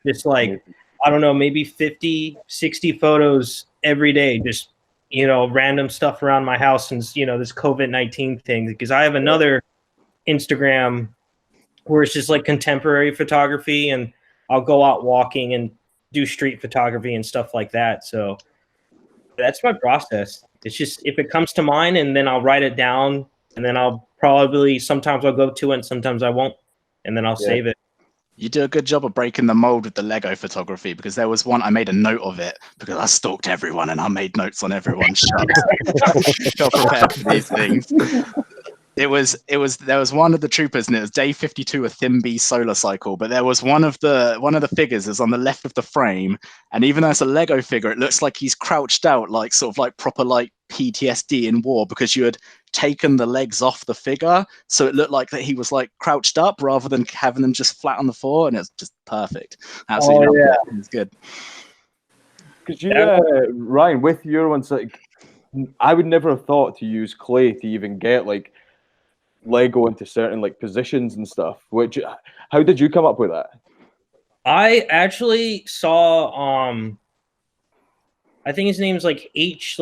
Just like, I don't know, maybe 50, 60 photos every day. Just, random stuff around my house since, this COVID-19 thing. Because I have another Instagram where it's just like contemporary photography and I'll go out walking and do street photography and stuff like that. So that's my process. It's just if it comes to mind and then I'll write it down and then sometimes I'll go to it and sometimes I won't. And then I'll save it. You do a good job of breaking the mold with the Lego photography because there was one, I made a note of it because I stalked everyone and I made notes on everyone's shot. Got prepared for these things. There was one of the troopers and it was day 52, a Thimby solar cycle, but there was one of the figures is on the left of the frame, and even though it's a Lego figure, it looks like he's crouched out, like sort of like proper like PTSD in war because you had taken the legs off the figure, so it looked like that he was like crouched up rather than having them just flat on the floor, and it's just perfect. Absolutely, it's good. Because Ryan, with your ones, like I would never have thought to use clay to even get like Lego into certain like positions and stuff. How did you come up with that? I actually saw I think his name's like H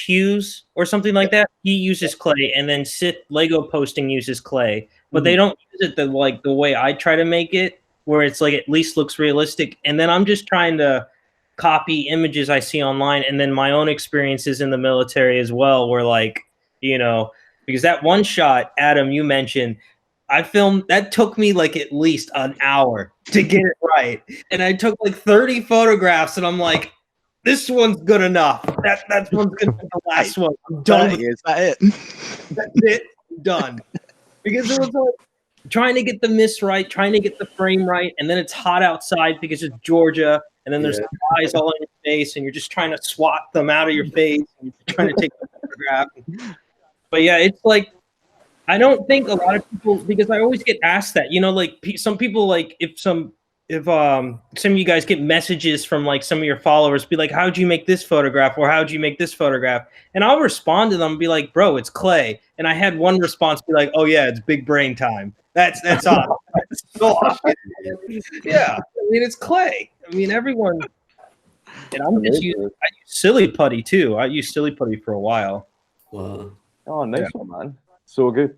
Hughes or something like that. He uses clay, and then Sith Lego Posting uses clay, but they don't use it the way I try to make it, where it's like at least looks realistic. And then I'm just trying to copy images I see online, and then my own experiences in the military as well, where like because that one shot, Adam, you mentioned, I filmed that took me like at least an hour to get it right, and I took like 30 photographs, and I'm like, this one's good enough. That one's gonna be the last one. I'm done. Is that it? That's it. Done. Because it was like trying to get the mist right, trying to get the frame right, and then it's hot outside because it's Georgia, and then there's flies all in your face, and you're just trying to swat them out of your face, and you're trying to take a photograph. But yeah, it's like I don't think a lot of people, because I always get asked that, like some people, like if some of you guys get messages from like some of your followers, be like, how'd you make this photograph, or how'd you make this photograph? And I'll respond to them and be like, bro, it's clay. And I had one response be like, oh yeah, it's big brain time. That's awesome. That's so awesome. Yeah, I mean, it's clay. I mean, everyone. And I use silly putty too. I used silly putty for a while. Wow. Oh, nice one, man. So good.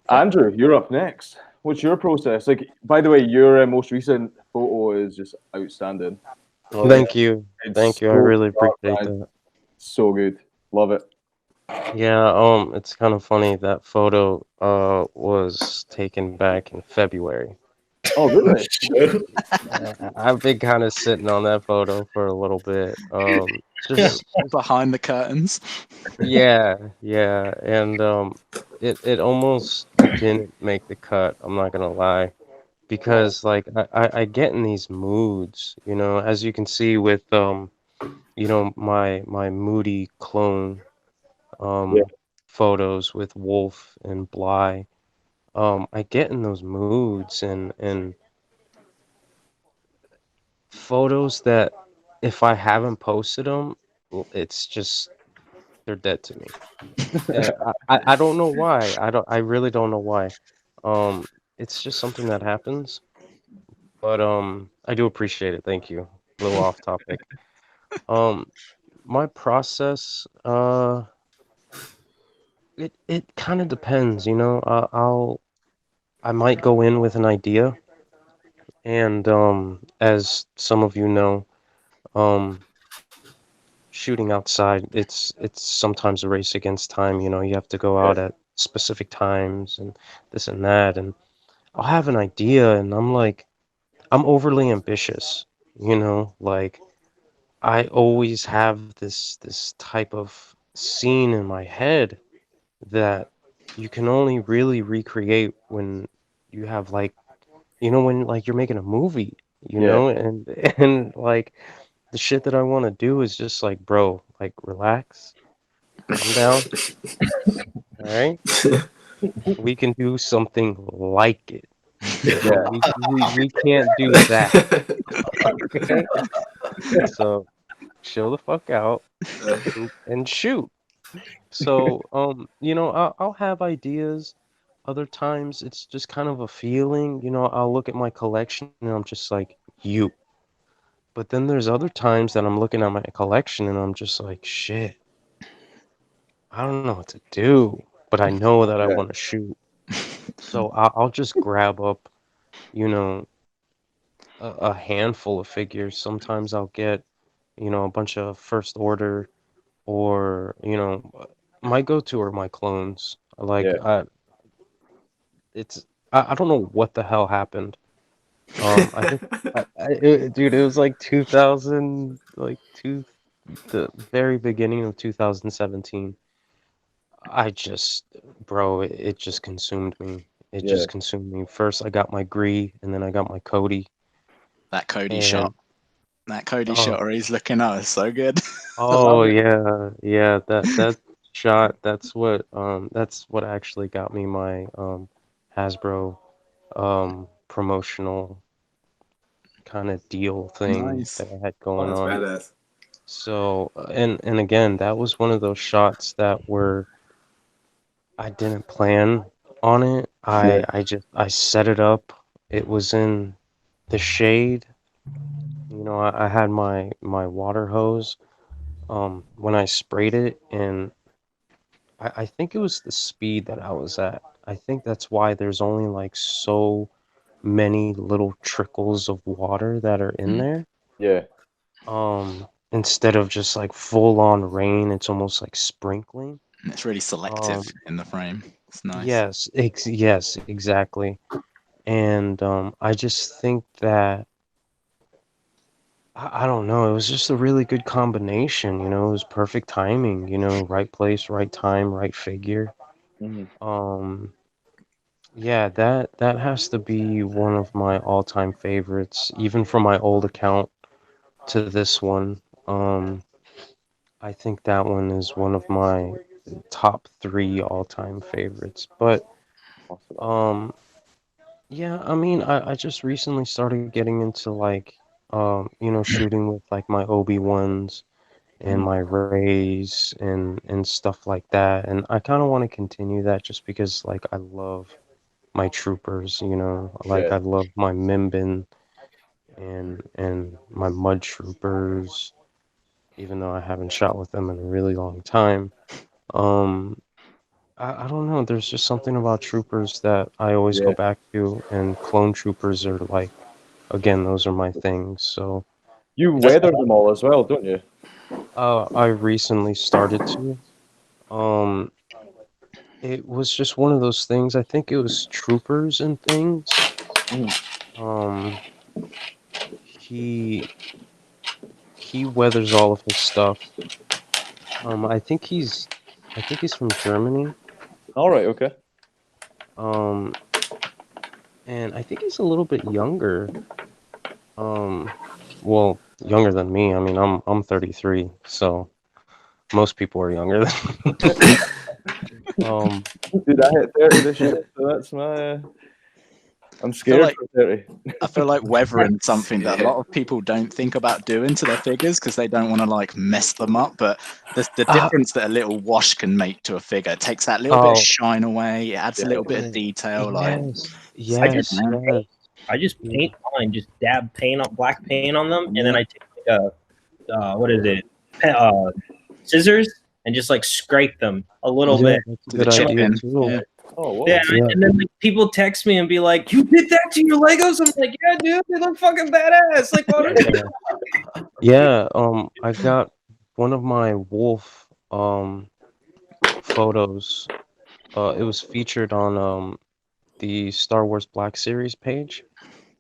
Andrew, you're up next. What's your process? Like, by the way, your most recent photo is just outstanding. Oh, thank you. Thank you. I really appreciate that. So good. Love it. Yeah, it's kind of funny that photo was taken back in February. Oh, really? I've been kind of sitting on that photo for a little bit. Just behind the curtains. Yeah, and it almost didn't make the cut. I'm not gonna lie, because like I get in these moods, as you can see with my moody clone photos with Wolf and Bly. I get in those moods and photos that if I haven't posted them, it's just they're dead to me. I don't know why. I really don't know why. Um, it's just something that happens. But I do appreciate it. Thank you. A little off topic. Um, my process, it kind of depends, you know. I might go in with an idea, and as some of you know, um, shooting outside, it's sometimes a race against time. You know, you have to go Yeah. out at specific times and this and that, and I'll have an idea, and I'm like, I'm overly ambitious. You know, like I always have this type of scene in my head that you can only really recreate when you have like, you know, when like you're making a movie, you Yeah. know, and and like the shit that I want to do is just like, bro, like relax, calm down, all right? We can do something like it, but Yeah. we can't do that, okay? So chill the fuck out and shoot. So, you know, I'll have ideas. Other times it's just kind of a feeling, you know, I'll look at my collection and I'm just like, you. But then there's other times that I'm looking at my collection and I'm just like, shit, I don't know what to do, but I know that I Yeah. want to shoot. So I'll just grab up, you know, a handful of figures. Sometimes I'll get, you know, a bunch of first order or, you know, my go-to are my clones. Like, Yeah. it's I don't know what the hell happened. I think dude, it was like 2000, like the very beginning of 2017. I just, bro, it just consumed me. It Yeah. just consumed me. First, I got my Gree, and then I got my Cody, That Cody shot. and That Cody oh, shot where he's looking at us so good. I oh love it. yeah, yeah, that shot. That's what actually got me my Hasbro promotional kind of deal thing Nice. that I had Oh, going that's on. badass. So, and again, that was one of those shots that were I didn't plan on it. Yeah. I set it up. It was in the shade. You know, I had my water hose when I sprayed it, and I think it was the speed that I was at. I think that's why there's only like so many little trickles of water that are in Mm. there. Yeah. Instead of just like full on rain, it's almost like sprinkling. And it's really selective Um, in the frame. It's nice. yes, exactly. And I just think that I don't know, it was just a really good combination, you know, it was perfect timing, you know, right place, right time, right figure. Mhm. Um, yeah, that has to be one of my all-time favorites, even from my old account to this one. I think that one is one of my top three all-time favorites. But Awesome. um, yeah, I mean, I just recently started getting into like you know, shooting with like my Obi-Wans and Mhm. my Rays and stuff like that. And I kind of want to continue that just because like I love my troopers, you know, like Yeah. I love my Mimbin and my Mud Troopers, even though I haven't shot with them in a really long time. Um, I don't know. There's just something about troopers that I always go Yeah. back to, and clone troopers are like, again, those are my things. So You that's weather them all as well, don't you? I recently started to. Um, it was just one of those things. I think it was troopers and things. Mhm. Um, he he weathers all of his stuff. I think he's from Germany. All right. Okay. Um, and I think he's a little bit younger. Um, well, younger than me. I mean, I'm 33, so most people are younger than me. Um, Dude, I hit 30 this year, so that's my. I'm scared like- for 30. I feel like weathering something that a lot of people don't think about doing to their figures because they don't want to like mess them up. But the difference that a little wash can make to a figure, it takes that little bit of shine away. It adds a little bit of detail. Like, I just paint mine, just dab paint on black paint on them, and then I take like a what is it, scissors, and just like scrape them a little bit. That's a good idea too. Oh, wow. Yeah, and then like, people text me and be like, "You did that to your Legos?" I'm like, "Yeah, dude, they look fucking badass." Like, yeah. I got one of my wolf photos. It was featured on the Star Wars Black Series page,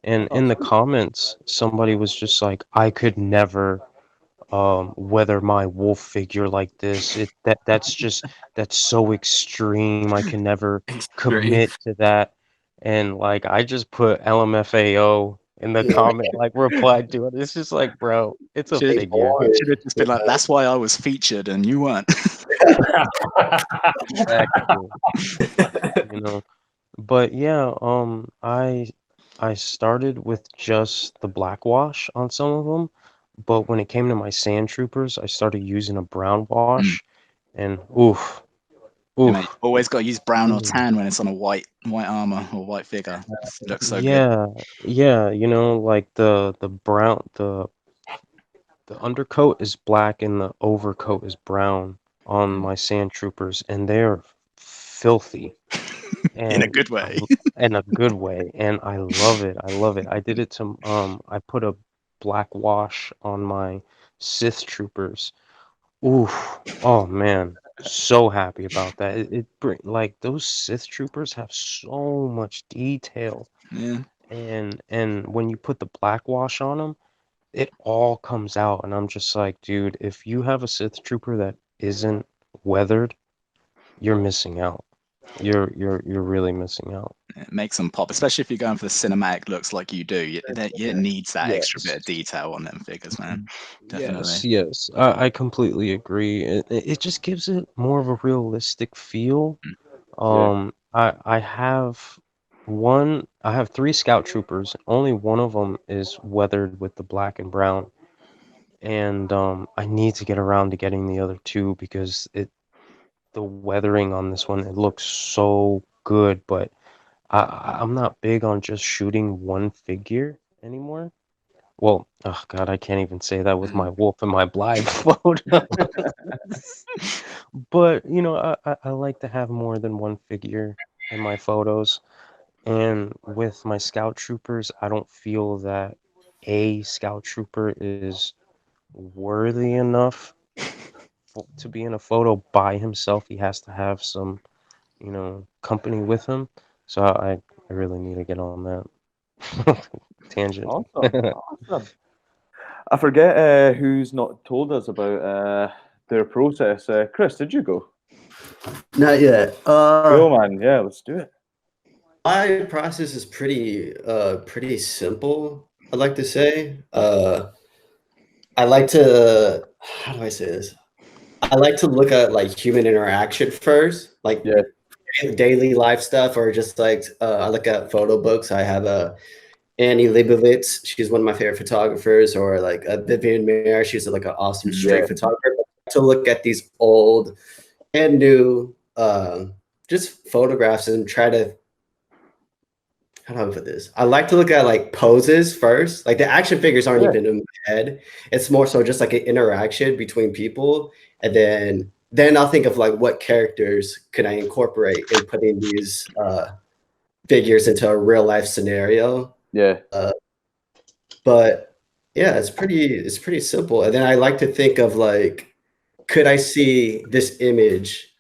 and in the comments, somebody was just like, "I could never weather my wolf figure like this. That's so extreme. I can never commit to that." And like I just put LMFAO in the comment, like replied to it. It's just like, bro, it's a figure. Should have just been like, "That's why I was featured and you weren't." Exactly. You know. But yeah, I started with just the black wash on some of them, but when it came to my sand troopers, I started using a brown wash, and oof. You know, you've always got to use brown or tan when it's on a white armor or white figure. It looks so good. Yeah, you know, like the brown, the undercoat is black and the overcoat is brown on my sand troopers, and they're filthy. In a good way. In a good way, and I love it. I love it. I did it to I put a black wash on my Sith troopers. Oof. Oh man, so happy about that. Like those Sith troopers have so much detail. Yeah. And when you put the black wash on them, it all comes out, and I'm just like, dude, if you have a Sith trooper that isn't weathered, you're missing out. You're really missing out. It makes them pop, especially if you're going for the cinematic looks like you do. It needs that extra bit of detail on them figures, man. Definitely. Yes. I completely agree. It just gives it more of a realistic feel. I have three scout troopers. Only one of them is weathered with the black and brown, and I need to get around to getting the other two because the weathering on this one, it looks so good, but I'm not big on just shooting one figure anymore. Well, oh god, I can't even say that with my wolf and my Blythe photo. But you know, I like to have more than one figure in my photos, and with my scout troopers, I don't feel that a scout trooper is worthy enough to be in a photo by himself. He has to have some, you know, company with him. So I really need to get on that. Tangent. Awesome. I forget who's not told us about their process. Chris, did you go? Not yet. Go, man. Yeah, let's do it. My process is pretty simple, I'd like to say. I like to, how do I say this? I like to look at like human interaction first, like daily life stuff, or just like I look at photo books. I have Annie Leibovitz. She's one of my favorite photographers, or like Vivian Mayer. She's like an awesome street photographer. To look at these old and new just photographs and try to, how do I put this? I like to look at like poses first. Like the action figures aren't even in my head. It's more so just like an interaction between people, and then I'll think of like what characters could I incorporate in putting these figures into a real life scenario. But yeah, it's pretty simple. And then I like to think of like, could I see this image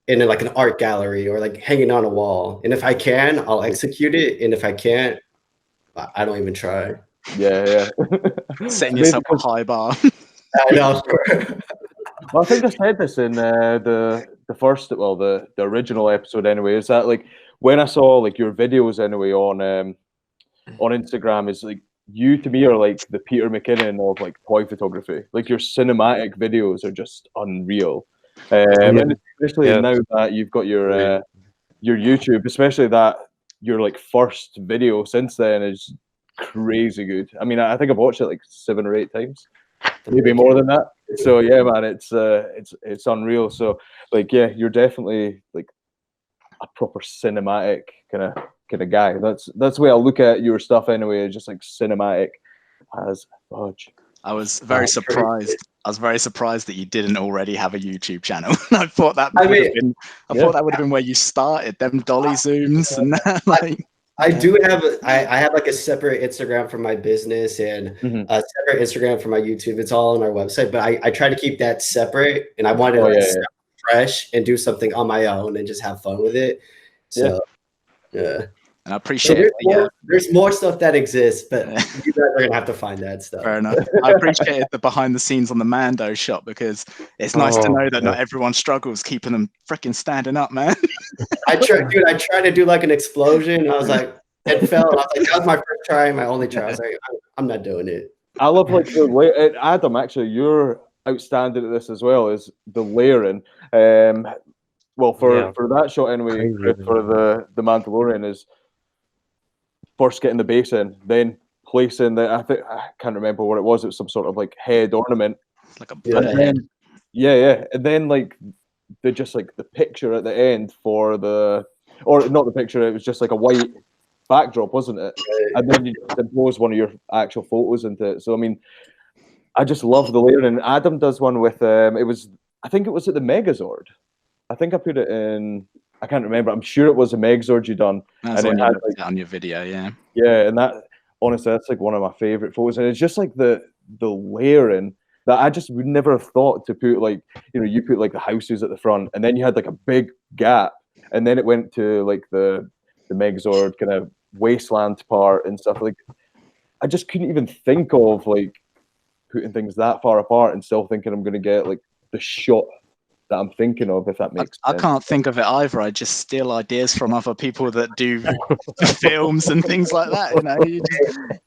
in like an art gallery or like hanging on a wall? And if I can, I'll execute it. And if I can't, I don't even try. Setting yourself a high bar. I know. Well, I think I said this in the first, well, the original episode anyway, is that like when I saw like your videos anyway on Instagram, is like you to me are like the Peter McKinnon of like toy photography. Like your cinematic videos are just unreal. And especially now that you've got your YouTube, especially that your like first video since then is crazy good. I mean, I think I've watched it like 7 or 8 times, maybe more than that. So yeah, man, it's unreal. So like, yeah, you're definitely like a proper cinematic kind of guy. That's the way I look at your stuff anyway. Just like cinematic as fudge. I was very surprised. I was very surprised that you didn't already have a YouTube channel. I thought that would have been. I thought that would have been where you started. Them dolly zooms and that, like. I do have I have like a separate Instagram for my business and a separate Instagram for my YouTube. It's all on our website, but I try to keep that separate, and I wanted to start fresh and do something on my own and just have fun with it. So yeah. And I appreciate there's more stuff that exists, but you guys are gonna have to find that stuff. Fair enough. I appreciated the behind the scenes on the Mando shot, because it's nice to know that not everyone struggles keeping them freaking standing up, man. I tried to do like an explosion, and I was like, it fell. And I was like, that was my first try, my only try. I was like, I'm not doing it. I love like the way, Adam, actually, you're outstanding at this as well, is the layering. Well, for that shot anyway, for the Mandalorian, is first getting the base in, then placing I can't remember what it was. It was some sort of like head ornament, like a head. And then like the picture at the end for or not the picture. It was just like a white backdrop, wasn't it? And then you impose one of your actual photos into it. So I mean, I just love the layering. Adam does one with I think it was at the Megazord. I think I put it in. I can't remember. I'm sure it was a Megazord you done. That's and it had like, on your video, yeah. Yeah, and that honestly, that's like one of my favorite photos, and it's just like the layering that I just would never have thought to put. Like, you know, you put like the houses at the front, and then you had like a big gap, and then it went to like the Megazord kind of wasteland part and stuff. Like, I just couldn't even think of like putting things that far apart and still thinking I'm going to get like the shot that I'm thinking of, if that makes sense. I can't think of it either. I just steal ideas from other people that do films and things like that. You know,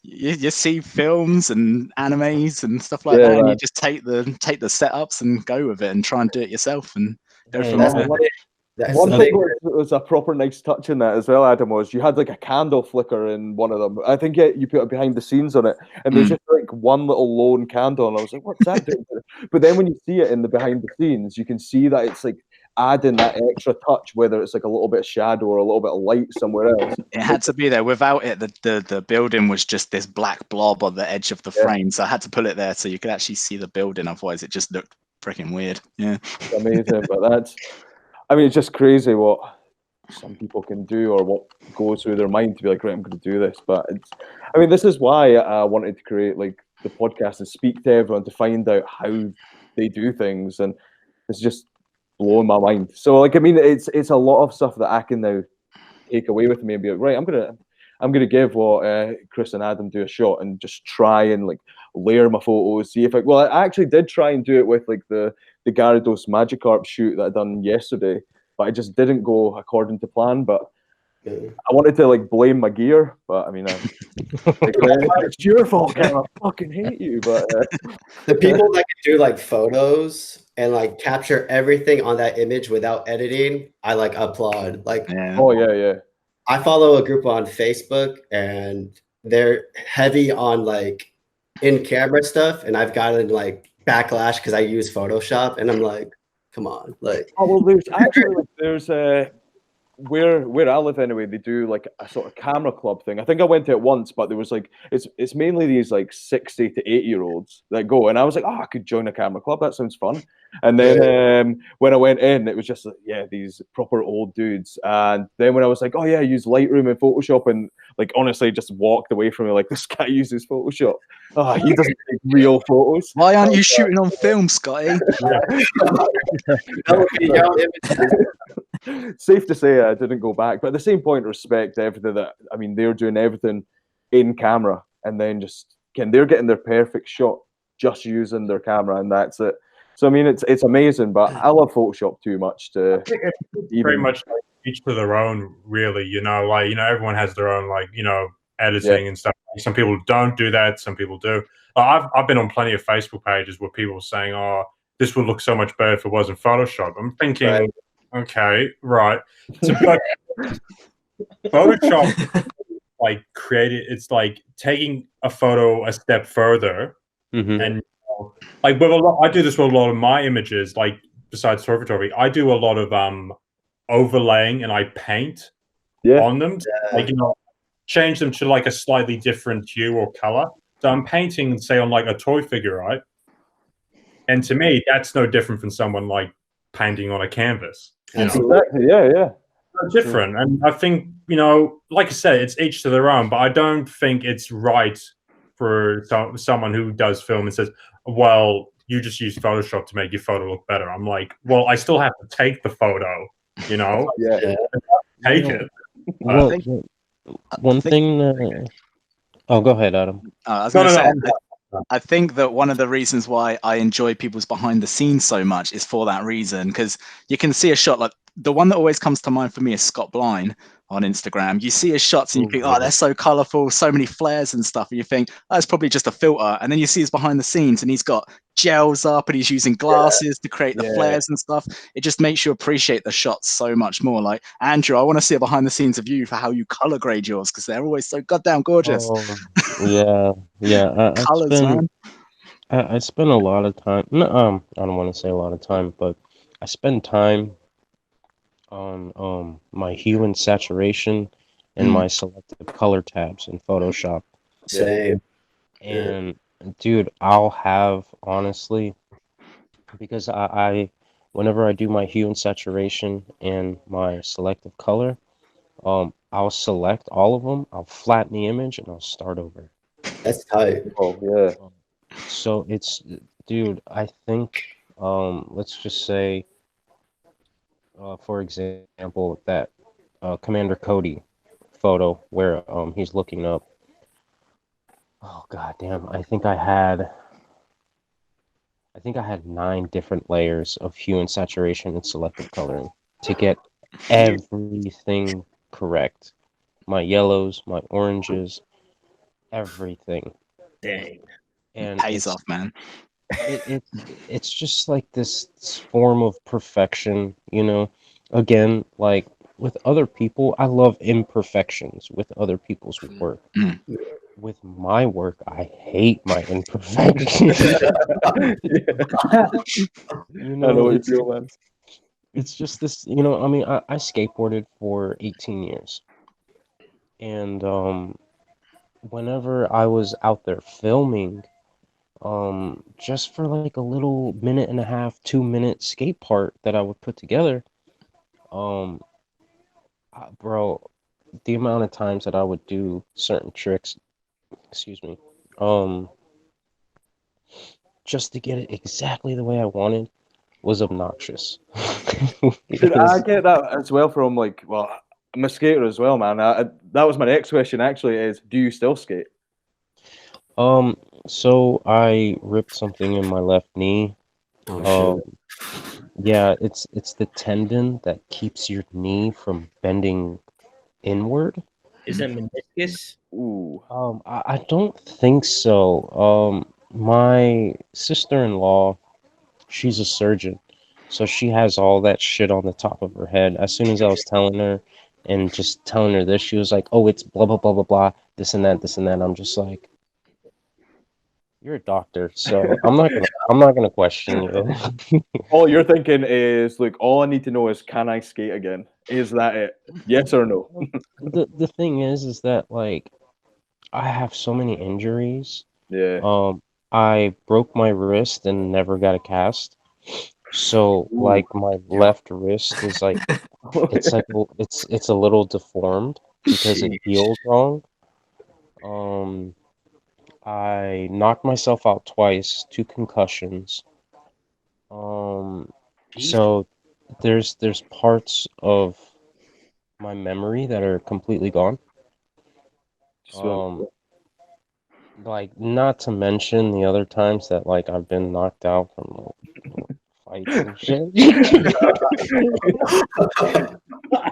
you see films and animes and stuff like that, and you just take the setups and go with it and try and do it yourself and go from there. One thing was a proper nice touch in that as well, Adam, was you had like a candle flicker in one of them. I think you put a behind the scenes on it, and there's just like one little lone candle, and I was like, what's that doing? But then when you see it in the behind the scenes, you can see that it's like adding that extra touch, whether it's like a little bit of shadow or a little bit of light somewhere else. It had to be there. Without it, the building was just this black blob on the edge of the frame, so I had to pull it there so you could actually see the building. Otherwise, it just looked freaking weird. Yeah, it's amazing, but I mean, it's just crazy what some people can do or what goes through their mind to be like, right, I'm going to do this. But I mean, this is why I wanted to create like the podcast and speak to everyone to find out how they do things, and it's just blowing my mind. So like, I mean, it's a lot of stuff that I can now take away with me and be like, right, I'm gonna give what Chris and Adam do a shot and just try and like layer my photos, see if I actually did try and do it with like the Gyarados Magikarp shoot that I done yesterday, but it just didn't go according to plan. But I wanted to like blame my gear, but I mean, it's your fault, Cam. I fucking hate you. But the people that can do like photos and like capture everything on that image without editing, I like applaud. Like, oh yeah. I follow a group on Facebook, and they're heavy on like in-camera stuff, and I've gotten like backlash because I use Photoshop, and I'm like, come on, like. Oh well, there's where I live anyway. They do like a sort of camera club thing. I think I went to it once, but there was like it's mainly these like 60 to 80-year-olds that go, and I was like, oh, I could join a camera club. That sounds fun. And then when I went in, it was just like, these proper old dudes. And then when I was like, oh yeah, I use Lightroom and Photoshop, and like honestly just walked away from it like, this guy uses Photoshop. Oh, he doesn't take real photos. Why aren't you shooting on film, Scotty? Safe to say I didn't go back, but at the same point, respect everything that, I mean, they're doing everything in camera, and then they're getting their perfect shot just using their camera, and that's it. So I mean, it's amazing, but I love Photoshop too much to very much like each to their own, really. You know, like, you know, everyone has their own, like, you know, editing and stuff. Some people don't do that, some people do. I've been on plenty of Facebook pages where people are saying, oh, this would look so much better if it wasn't Photoshop. I'm thinking, okay, right. Photoshop like created. It's like taking a photo a step further, and like with a lot. I do this with a lot of my images. Like besides story photography, I do a lot of overlaying, and I paint on them. Like change them to like a slightly different hue or color. So I'm painting, say, on like a toy figure, right? And to me, that's no different from someone like painting on a canvas. Exactly. Yeah. Different. And I think, like I said, it's each to their own, but I don't think it's right for someone who does film and says, well, you just use Photoshop to make your photo look better. I'm like, well, I still have to take the photo, take it. Well, one thing. Oh, go ahead, Adam. I was going to say, I think that one of the reasons why I enjoy people's behind the scenes so much is for that reason, because you can see a shot like the one that always comes to mind for me is Scott Blind on Instagram. You see his shots and you think, oh, they're so colorful, so many flares and stuff. And you think, oh, it's probably just a filter. And then you see his behind the scenes and he's got gels up and he's using glasses to create the flares and stuff. It just makes you appreciate the shots so much more. Like, Andrew, I want to see a behind the scenes of you for how you color grade yours, because they're always so goddamn gorgeous. Yeah. Colors, man. I spend a lot of time. No, I don't want to say a lot of time, but I spend time on my hue and saturation and my selective color tabs in Photoshop. Same. And dude, I'll have, honestly, because I whenever I do my hue and saturation and my selective color, I'll select all of them, I'll flatten the image, and I'll start over. That's tight. Oh yeah. So it's, dude, I think, let's just say, for example, that Commander Cody photo where he's looking up. Oh god damn! I think I had 9 different layers of hue and saturation and selective coloring to get everything correct. My yellows, my oranges, everything. Dang. And pays off, man. It's just like this form of perfection, Again, like with other people, I love imperfections with other people's work. With my work, I hate my imperfections. I know what you feel, man. It's just this, I mean, I skateboarded for 18 years. And whenever I was out there filming, just for like a little 1.5, 2-minute skate part that I would put together, bro, the amount of times that I would do certain tricks, just to get it exactly the way I wanted was obnoxious. Dude, I get that as well from I'm a skater as well, man. That was my next question actually, is do you still skate? So I ripped something in my left knee. Yeah, it's the tendon that keeps your knee from bending inward. Is that meniscus? Ooh. I don't think so. My sister-in-law, she's a surgeon, so she has all that shit on the top of her head. As soon as I was telling her and just telling her this, she was like, "Oh, it's blah blah blah blah blah, this and that, this and that." I'm just like, you're a doctor, so I'm not gonna question you. All you're thinking is, look, all I need to know is, can I skate again? Is that it? Yes or no? The thing is that like I have so many injuries. Yeah. I broke my wrist and never got a cast. So like my left wrist is like it's a little deformed because it healed wrong. I knocked myself out twice, 2 concussions. So there's parts of my memory that are completely gone. Like, not to mention the other times that like I've been knocked out from fights and shit.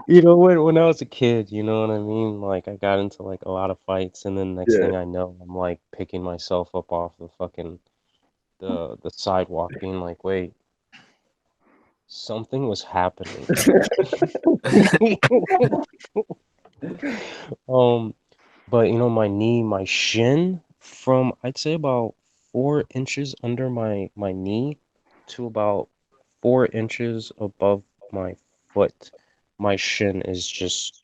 When I was a kid, you know what I mean? Like I got into like a lot of fights, and then next thing I know, I'm like picking myself up off the fucking the sidewalk, being like, wait, something was happening. But you know, my knee, my shin, from I'd say about 4 inches under my knee to about 4 inches above my foot, my shin is just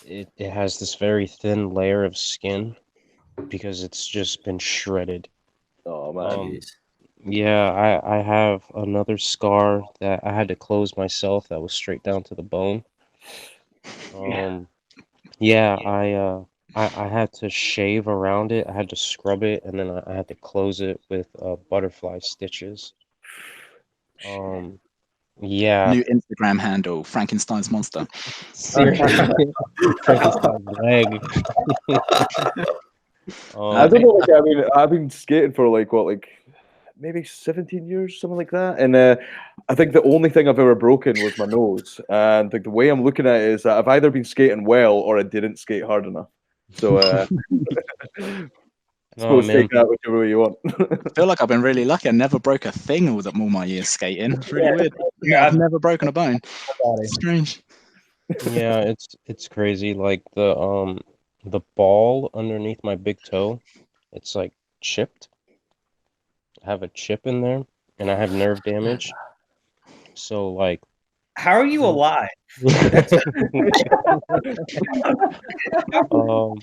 it has this very thin layer of skin because it's just been shredded. Oh man. Um, yeah, I have another scar that I had to close myself that was straight down to the bone. Um, yeah, I had to shave around it. I had to scrub it, and then I had to close it with butterfly stitches. Um, yeah, New Instagram handle, Frankenstein's monster. seriously, Frankenstein's leg. I don't Um, know. Like, I mean, I've been skating for like maybe 17 years, something like that. And I think the only thing I've ever broken was my nose. And like the way I'm looking at it is that I've either been skating well or I didn't skate hard enough. So oh suppose man, take that whichever way you want. I feel like I've been really lucky. I never broke a thing all my years skating. It's really weird. Yeah. I've never broken a bone. Strange. yeah, it's crazy. Like the ball underneath my big toe, it's like chipped. I have a chip in there, and I have nerve damage. So like, How are you alive? um,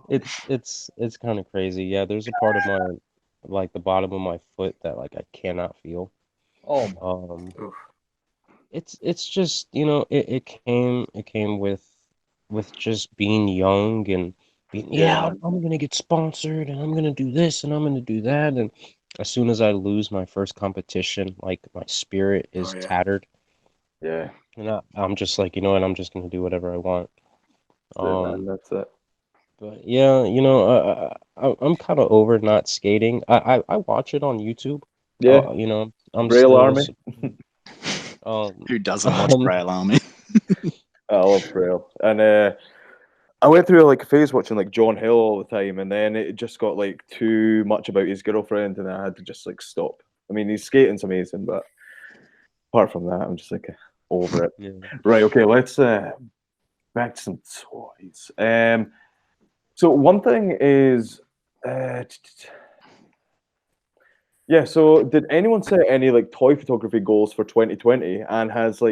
it's kind of crazy. Yeah, there's a part of my like the bottom of my foot that like I cannot feel. Oh, Um, it's just it came with just being young and being I'm gonna get sponsored and I'm gonna do this and I'm gonna do that, and as soon as I lose my first competition, like my spirit is tattered, Yeah, and I'm just like, you know what, I'm just gonna do whatever I want. that's it, man. That's it. But yeah, I'm kind of over not skating. I watch it on YouTube. Yeah, I'm Braille still Army. Who doesn't watch um, Braille Army? I love Braille. And I went through like a phase watching like John Hill all the time, and then it just got like too much about his girlfriend, and I had to just like stop. I mean, his skating's amazing, but apart from that, I'm just like over it. yeah. Right, okay, let's back to some toys. So one thing is, yeah. So did anyone set any like toy photography goals for 2020, and has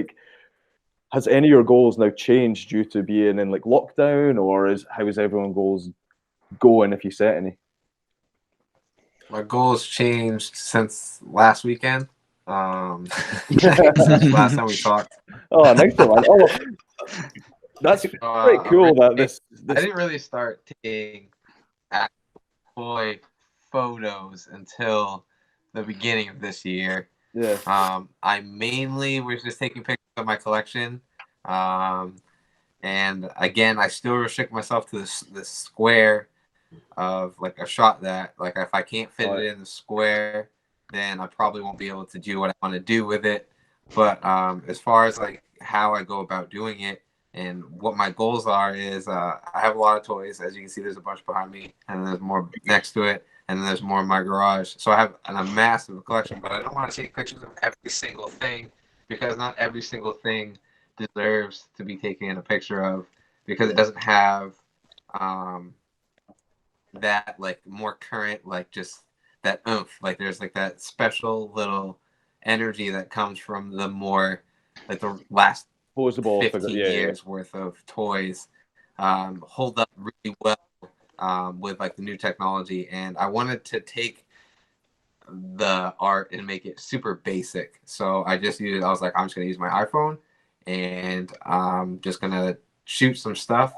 any of your goals now changed due to being in like lockdown, or how is everyone goals going if you set any? My goals changed since last weekend. Since last time we talked. Oh, nice one. Oh, that's pretty cool. I didn't really start taking toy photos until the beginning of this year. Yeah. I mainly was just taking pictures of my collection. And again, I still restrict myself to this square of like a shot that like if I can't fit it in the square, then I probably won't be able to do what I want to do with it. But as far as like how I go about doing it and what my goals are is I have a lot of toys. As you can see, there's a bunch behind me, and there's more next to it, and then there's more in my garage. So I have a massive collection, but I don't want to take pictures of every single thing because not every single thing deserves to be taken a picture of because it doesn't have that like more current, like just that oomph. Like there's like that special little energy that comes from the more like the last Posable 15 years worth of toys hold up really well with like the new technology. And I wanted to take the art and make it super basic. So I just used, I was like, I'm just gonna use my iPhone and I'm just gonna shoot some stuff.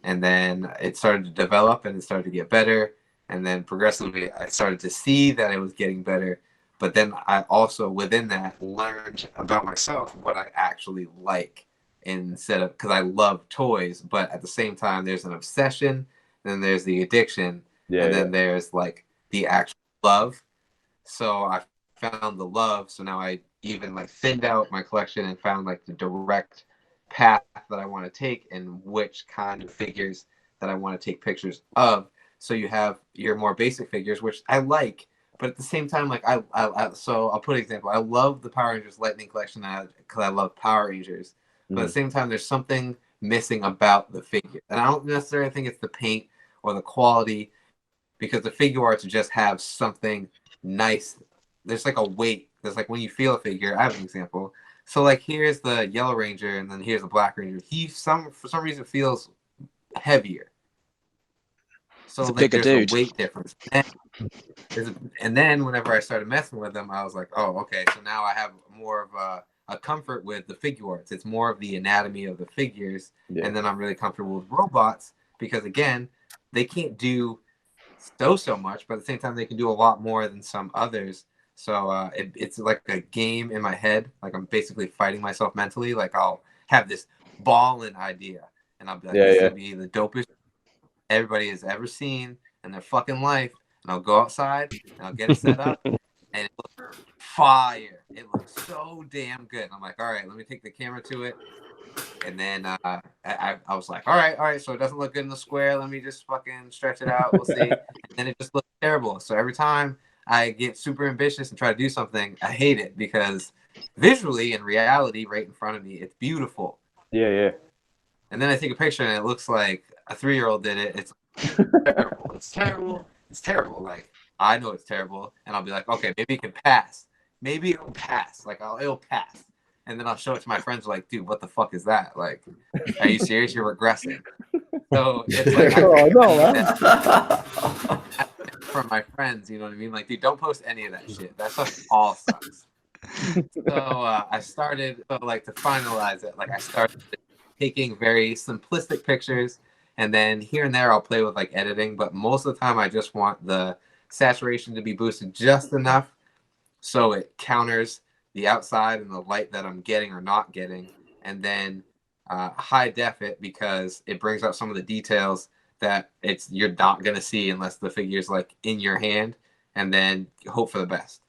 And then it started to develop and it started to get better. And then progressively I started to see that it was getting better. But then I also within that learned about myself what I actually like instead of because I love toys, but at the same time there's an obsession, then there's the addiction, and then there's like the actual love. So I found the love. So now I even like thinned out my collection and found like the direct path that I want to take and which kind of figures that I want to take pictures of. So you have your more basic figures, which I like, but at the same time, like so I'll put an example. I love the Power Rangers Lightning collection because I love Power Rangers. But at the same time, there's something missing about the figure. And I don't necessarily think it's the paint or the quality, because the figure arts just have something nice. There's like a weight. There's like when you feel a figure. I have an example. So like here's the Yellow Ranger, and then here's the Black Ranger. He for some reason feels heavier. So It's a like bigger there's dude. a weight difference. And then whenever I started messing with them, I was like, oh, okay. So now I have more of a comfort with the figure arts. It's more of the anatomy of the figures. Yeah. And then I'm really comfortable with robots because, again, they can't do so much, but at the same time, they can do a lot more than some others. So it's like a game in my head. Like I'm basically fighting myself mentally. Like I'll have this balling idea, and I'll be like, this will be the dopest everybody has ever seen in their fucking life. And I'll go outside and I'll get it set up, and it looks fire. It looks so damn good. And I'm like, all right, let me take the camera to it. And then I was like, all right, so it doesn't look good in the square. Let me just fucking stretch it out. We'll see. And then it just looks terrible. So every time I get super ambitious and try to do something, I hate it because visually, in reality, right in front of me, it's beautiful. Yeah. And then I take a picture and it looks like a 3-year-old did it. It's terrible. It's terrible. It's terrible. Like, I know it's terrible. And I'll be like, okay, maybe it can pass. Maybe it'll pass. Like, it'll pass. And then I'll show it to my friends like, dude, what the fuck is that? Like, are you serious? You're regressing. So it's like, from my friends, you know what I mean? Like, dude, don't post any of that shit. That stuff all sucks. So I started, to finalize it, like I started taking very simplistic pictures, and then here and there I'll play with like editing, but most of the time I just want the saturation to be boosted just enough so it counters the outside and the light that I'm getting or not getting, and then high def it because it brings out some of the details that you're not gonna see unless the figure's like in your hand, and then hope for the best.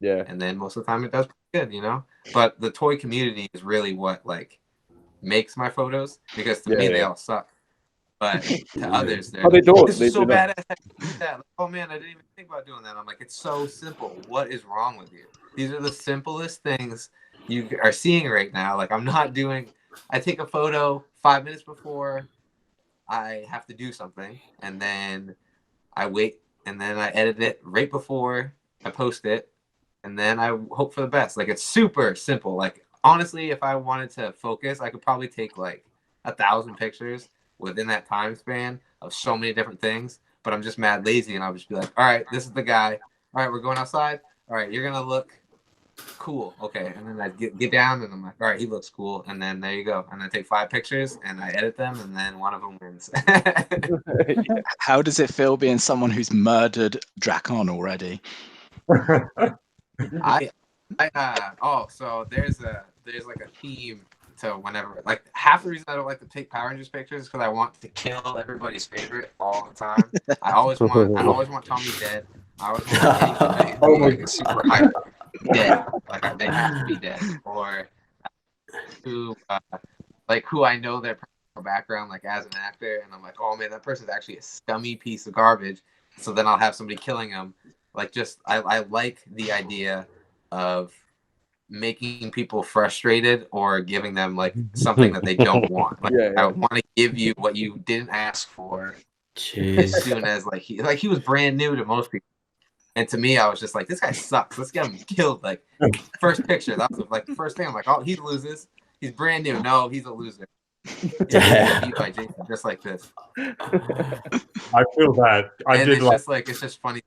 Yeah. And then most of the time it does pretty good, you know? But the toy community is really what like makes my photos, because to me they all suck. But to others, they're they don't. This is so badass. I did that. Like, oh man, I didn't even think about doing that. I'm like, it's so simple. What is wrong with you? These are the simplest things you are seeing right now. Like I take a photo 5 minutes before I have to do something, and then I wait, and then I edit it right before I post it, and then I hope for the best. Like, it's super simple. Like, honestly, if I wanted to focus, I could probably take like 1,000 pictures within that time span of so many different things, but I'm just mad lazy, and I'll just be like, all right, this is the guy. All right, we're going outside. All right, you're going to look cool. Okay. And then I get down, and I'm like, all right, he looks cool. And then there you go. And I take 5 pictures and I edit them, and then one of them wins. How does it feel being someone who's murdered Drakon already? So there's like a theme to whenever, like, half the reason I don't like to take Power Rangers pictures is because I want to kill everybody's favorite all the time. I always want Tommy dead. I always want anybody super hyper dead. Like, they have to be dead. Or who I know their personal background, like as an actor, and I'm like, oh man, that person's actually a scummy piece of garbage. So then I'll have somebody killing them. Like, just I like the idea of making people frustrated or giving them like something that they don't want. Like, I want to give you what you didn't ask for. Jeez. As soon as he was brand new to most people, and to me I was just like, this guy sucks, let's get him killed. Like, first picture, that was like the first thing. I'm like, oh, he loses, he's brand new, no, he's a loser. Yeah, beat by Jason, just like this. I feel that. It's just funny.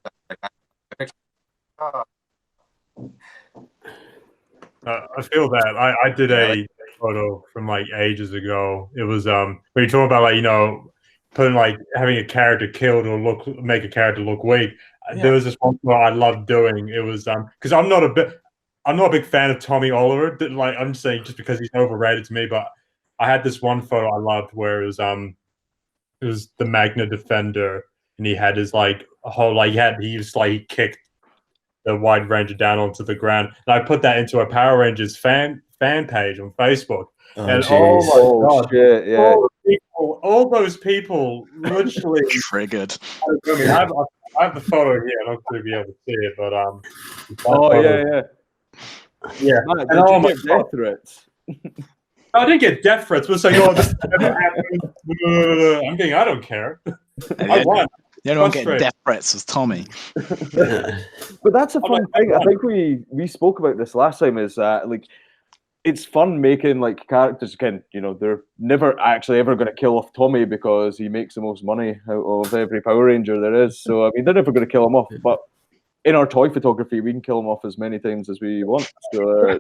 I feel that. I did a photo from like ages ago. It was when you're talking about, like, you know, putting like having a character killed or make a character look weak. Yeah. There was this one photo I loved doing. It was because I'm not a big fan of Tommy Oliver. Like, I'm just saying, just because he's overrated to me. But I had this one photo I loved where it was the Magna Defender, and he had his like a whole he kicked the White Ranger down onto the ground, and I put that into a Power Rangers fan page on Facebook. Oh my god! Shit, yeah. All those people literally triggered. I have the photo here. I'm not going to be able to see it, but yeah. Man, did you get death threats? I didn't get death threats. But saying, "Oh, this never happened." I'm getting. I don't care. I won. The only one getting death threats was Tommy. But that's a fun thing. I think we spoke about this last time. Is that like it's fun making like characters. Again, you know, they're never actually ever going to kill off Tommy because he makes the most money out of every Power Ranger there is. So I mean, they're never going to kill him off. But in our toy photography, we can kill him off as many times as we want. So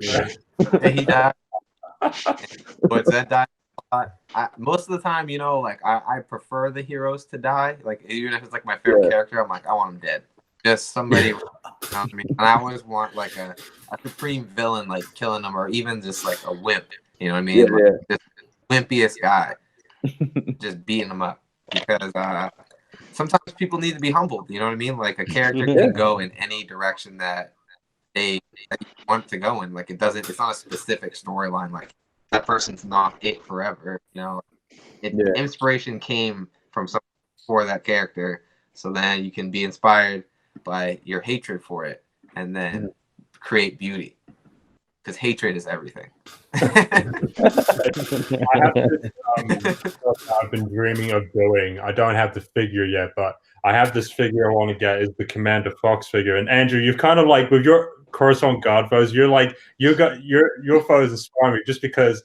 he died. But Zed died. Most of the time, you know, like I prefer the heroes to die. Like even if it's like my favorite character, I'm like, I want him dead. Just somebody around me. And I always want like a supreme villain, like killing them, or even just like a wimp. You know what I mean? Like, just wimpiest guy, just beating them up. Because sometimes people need to be humbled. You know what I mean? Like a character can go in any direction that they want to go in. Like it's not a specific storyline. Like that person's not it forever. You know, inspiration came from someone for that character. So then you can be inspired by your hatred for it and then create beauty. Because hatred is everything. I have this, I've been dreaming of doing. I don't have the figure yet, but I have this figure I want to get is the Commander Fox figure. And Andrew, you've kind of like with your Coruscant Guard foes, you're like your foes inspire me just because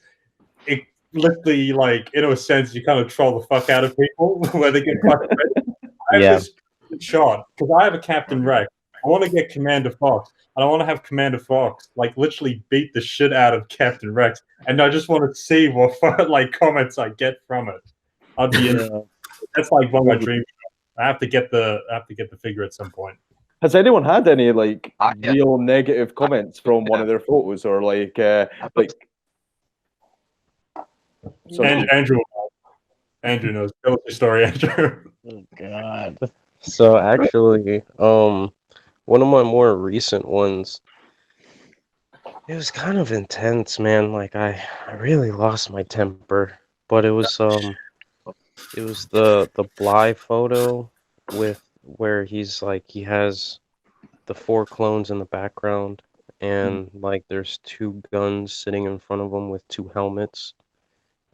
it literally like in a sense you kind of troll the fuck out of people where they get fucked. I have this shot because I have a Captain Rex. I want to get Commander Fox, and I want to have Commander Fox like literally beat the shit out of Captain Rex, and I just want to see what like comments I get from it. I'd be that's like one of my dreams. I have to get the figure at some point. Has anyone had any like real negative comments from one of their photos, or like Andrew knows. Tell us your story, Andrew. Oh God. So actually, one of my more recent ones, it was kind of intense, man. Like I really lost my temper, but it was the Bly photo with where he's like he has the 4 clones in the background, and like there's 2 guns sitting in front of him with 2 helmets.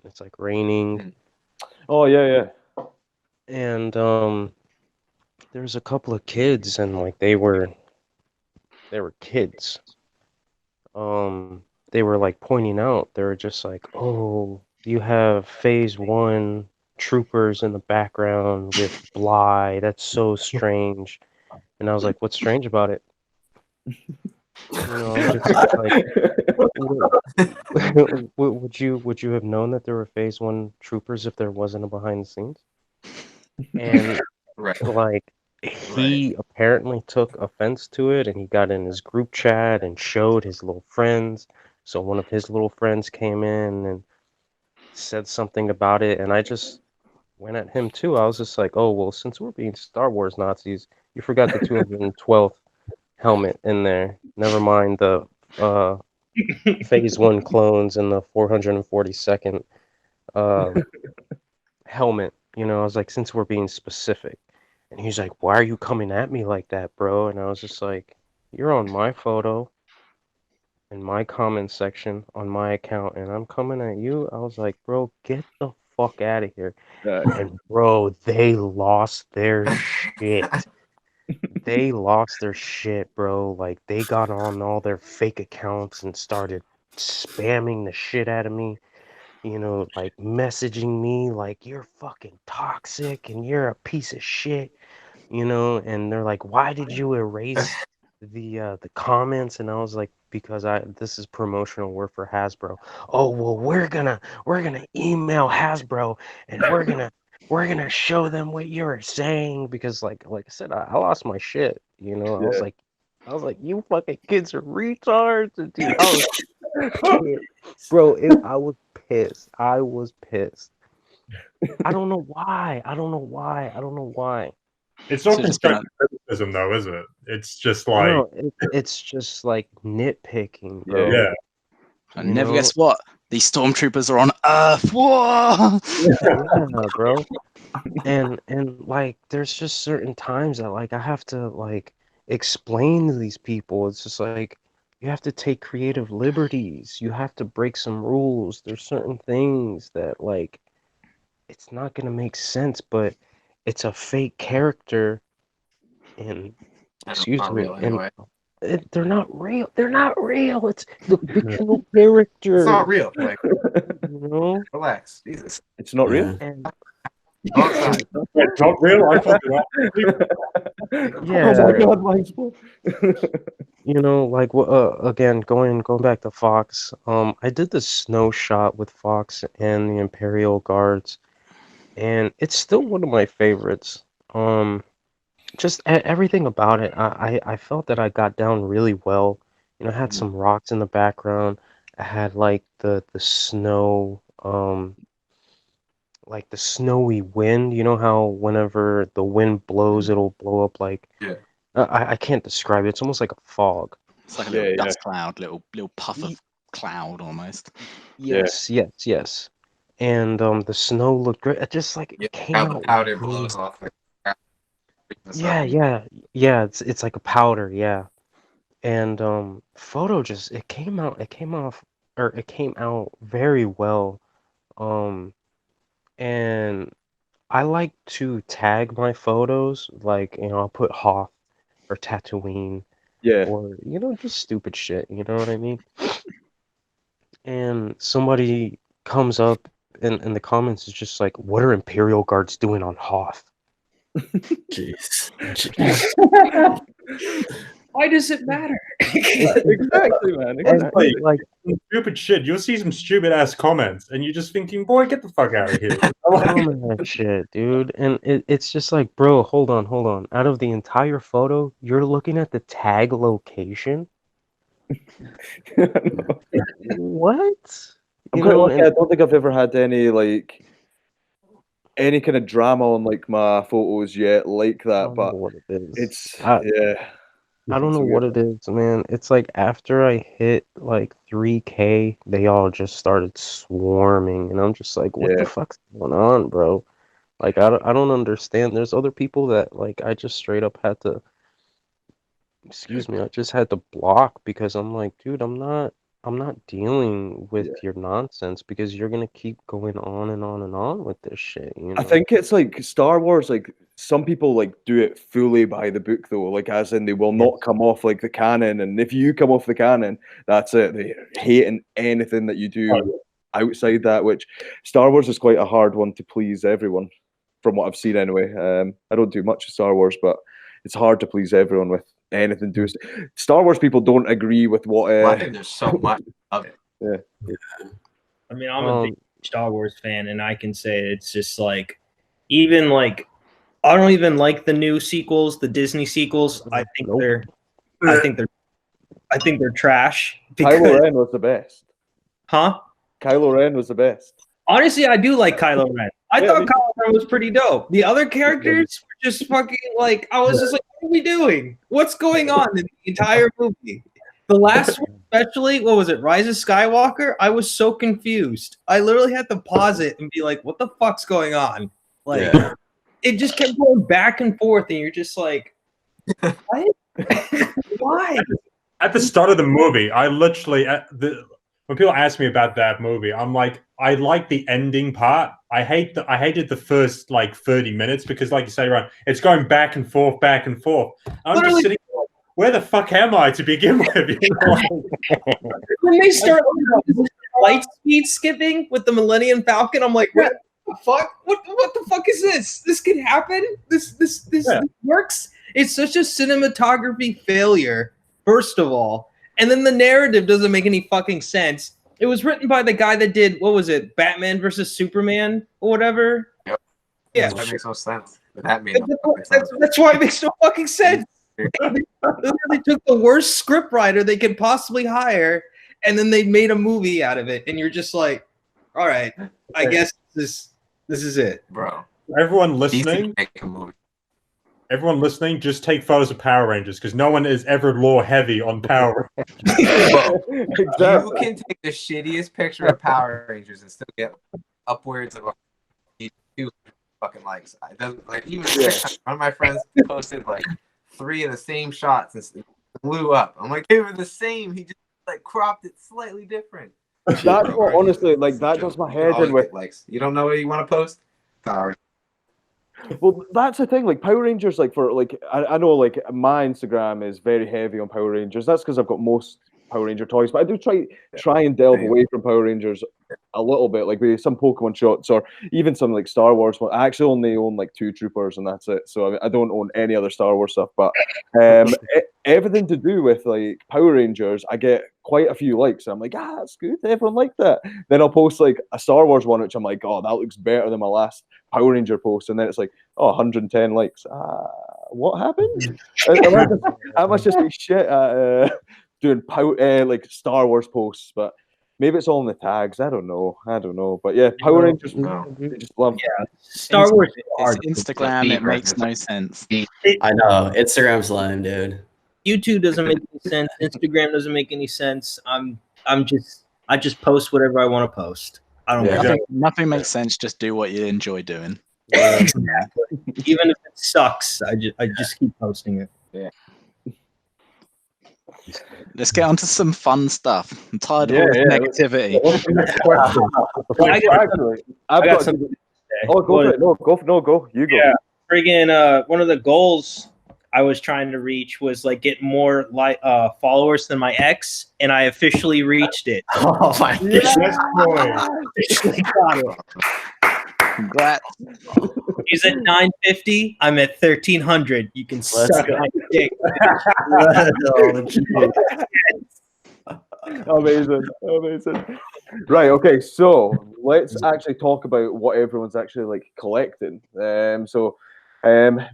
It's like raining. Oh yeah. And there's a couple of kids, and like they were kids. They were like pointing out, they were just like, oh, you have phase 1 troopers in the background with Bly. That's so strange. And I was like, what's strange about it? You know, just like, would you have known that there were phase 1 troopers if there wasn't a behind the scenes? And like he apparently took offense to it, and he got in his group chat and showed his little friends. So one of his little friends came in and said something about it, and I just went at him too. I was just like, oh well, since we're being Star Wars Nazis, you forgot the 212th helmet in there. Never mind the phase 1 clones and the 442nd helmet. You know, I was like, since we're being specific. And he's like, why are you coming at me like that, bro? And I was just like, you're on my photo in my comment section on my account, and I'm coming at you. I was like, bro, get the fuck out of here. And bro, they lost their shit. They lost their shit, bro. Like, they got on all their fake accounts and started spamming the shit out of me. You know, like messaging me like you're fucking toxic and you're a piece of shit, you know, and they're like, why did you erase the comments? And I was like, because this is promotional work for Hasbro. Oh well, we're gonna email Hasbro, and we're gonna show them what you were saying, because like I said, I lost my shit, you know. I was like, you fucking kids are retards, and dude, bro, I was pissed. I don't know why. It's not constructive criticism, though, is it? It's just like it's just like nitpicking, bro. Yeah. And never guess what? These stormtroopers are on Earth. Whoa! Yeah, bro. And like, there's just certain times that like I have to like explain to these people. It's just like, you have to take creative liberties. You have to break some rules. There's certain things that like it's not gonna make sense, but it's a fake character, and excuse Not me, real and anyway. they're not real. They're not real. It's the fictional character. It's not real. Like, You know? relax, Jesus. It's not real. And Go outside. It's not real. I thought yeah, Oh my god, mine's full. you know, like again, going back to Fox. I did the snow shot with Fox and the Imperial Guards, and it's still one of my favorites. Just everything about it. I felt that I got down really well. You know, I had some rocks in the background. I had like the snow, like the snowy wind. You know how whenever the wind blows, it'll blow up like Yeah. I can't describe it. It's almost like a fog. It's like a Yeah, little yeah. dust cloud, little puff of cloud almost. Yeah. Yes. And the snow looked great. It just like Yeah. it came How the out powder really- blows off. Like, Yeah. It's like a powder, yeah. And photo just it came out very well. And I like to tag my photos, like, you know, I'll put Hoth or Tatooine Yeah. or, you know, just stupid shit, you know what I mean? And somebody comes up in the comments is just like, what are Imperial Guards doing on Hoth? Jeez. Why does it matter? Exactly, man. Exactly. Like, stupid shit. You'll see some stupid ass comments, and you're just thinking, "Boy, get the fuck out of here." comment that shit, dude. And it's just like, bro, hold on. Out of the entire photo, you're looking at the tag location? What? I'm You quite know, lucky. and I don't think I've ever had any kind of drama on like my photos yet, like I that. don't know But what it is. it's I yeah. don't know It's what weird. it is, man. It's like after I hit like 3K, they all just started swarming, and I'm just like, what the Yeah. fuck's going on, bro? Like, I don't understand. There's other people that like I just straight up had to, excuse me, I just had to block because I'm like, dude, I'm not dealing with Yeah. your nonsense because you're gonna keep going on and on and on with this shit, you know? I think it's like Star Wars. Like some people like do it fully by the book, though. Like as in they will not come off like the canon, and if you come off the canon, that's it. They're hating anything that you do outside that. Which Star Wars is quite a hard one to please everyone, from what I've seen anyway. I don't do much of Star Wars, but it's hard to please everyone with anything to do. Star Wars people don't agree with what. well, I think there's so much of it. Yeah. I mean, I'm a big Star Wars fan, and I can say it's just like, even like, I don't even like the new sequels, the Disney sequels. I think they're trash. Kylo Ren was the best. Huh? Kylo Ren was the best. Honestly, I do like Kylo Ren. I Yeah, thought me Kylo Ren was pretty dope. The other characters were just fucking like, I was just like, what are we doing? What's going on in the entire movie? The last one, especially, what was it, Rise of Skywalker? I was so confused. I literally had to pause it and be like, what the fuck's going on? Like, it just kept going back and forth, and you're just like, what? Why? At the start of the movie, I literally when people ask me about that movie, I'm like, I like the ending part. I hated the first like 30 minutes because, like you say, Ron, it's going back and forth. I'm Literally, just sitting there like, where the fuck am I to begin with? You know? when they start light speed skipping with the Millennium Falcon, I'm like, what the fuck? What the fuck is this? This can happen? This works? It's such a cinematography failure, first of all. And then the narrative doesn't make any fucking sense. It was written by the guy that did, what was it, Batman versus Superman or whatever? Yep. Yeah. That makes no sense. That made no sense. That's why it makes no fucking sense. They literally took the worst scriptwriter they could possibly hire, and then they made a movie out of it. And you're just like, all right, I guess this is it. Bro. Everyone listening, make a movie. everyone listening, just take photos of Power Rangers because no one is ever lore heavy on Power Rangers. Bro, Exactly. you can take the shittiest picture of Power Rangers and still get upwards of 2 fucking likes. It doesn't, like, even one of my friends posted like 3 of the same shots and blew up. I'm like, they were the same. He just like cropped it slightly different. That's Bro, what, honestly, like it's a that joke. does my You can head always in with. get likes. You don't know what you want to post? Sorry. Well, that's the thing. Like Power Rangers, like for like I know like my Instagram is very heavy on Power Rangers. That's because I've got most Power Ranger toys, but I do try and delve away from Power Rangers a little bit, like with some Pokemon shots or even some like Star Wars. I actually only own like 2 Troopers and that's it. So I don't own any other Star Wars stuff. But everything to do with like Power Rangers, I get quite a few likes. I'm like, that's good. Everyone liked that. Then I'll post like a Star Wars one, which I'm like, oh, that looks better than my last Power Ranger post. And then it's like, oh, 110 likes. What happened? I must just be shit at doing like Star Wars posts, but maybe it's all in the tags. I don't know. But yeah, Power Rangers. They just love. Yeah, Star Wars. It's Instagram. It makes no sense. I know Instagram's lame, dude. YouTube doesn't make any sense. Instagram doesn't make any sense. I just post whatever I want to post. I don't care. Nothing makes sense. Just do what you enjoy doing. Exactly. Even if it sucks, I just keep posting it. Yeah. Let's get on to some fun stuff. I'm tired of all this negativity. I've got something. Oh, go for it. No, go. You go. Yeah, friggin' one of the goals I was trying to reach was like get more followers than my ex, and I officially reached it. Oh my God! Got it. Congrats. He's at 950. I'm at 1300. You can suck my dick. Amazing. Right. Okay. So let's actually talk about what everyone's actually like collecting.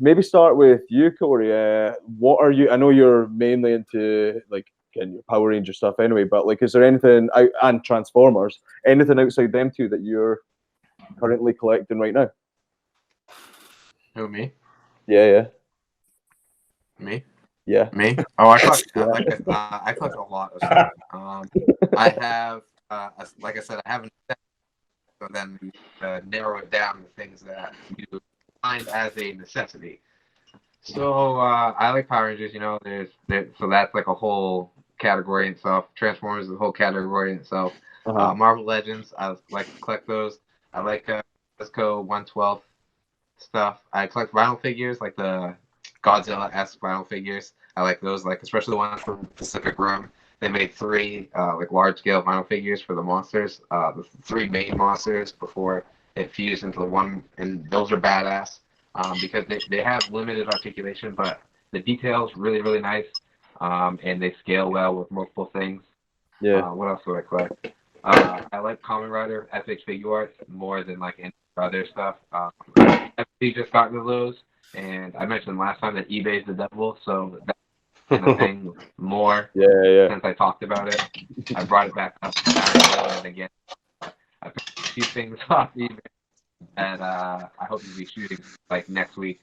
Maybe start with you, Corey. What are you? I know you're mainly into like your Power Ranger stuff anyway, but like, is there anything and Transformers, anything outside them two that you're currently collecting right now? Who, me? Yeah. Me? Yeah. Me? Oh, I collect a lot of stuff. I have, like I said, I haven't. So then narrow it down to things that you find as a necessity. So I like Power Rangers. You know, so that's like a whole category in itself. Transformers is a whole category in itself. Marvel Legends, I like to collect those. I like Cisco 112 stuff. I collect vinyl figures, like the Godzilla-esque vinyl figures. I like those, like especially the ones from Pacific Rim. They made 3 like large-scale vinyl figures for the monsters, the 3 main monsters before it fused into the one, and those are badass because they have limited articulation, but the details really, really nice, and they scale well with multiple things. Yeah. What else do I collect? I like Kamen Rider FX figure arts more than like any other stuff. FC just got into those, and I mentioned last time that eBay's the devil, so that's kind of thing more. Yeah. Since I talked about it, I brought it back up and again. I picked a few things off eBay, and I hope to be shooting like next week.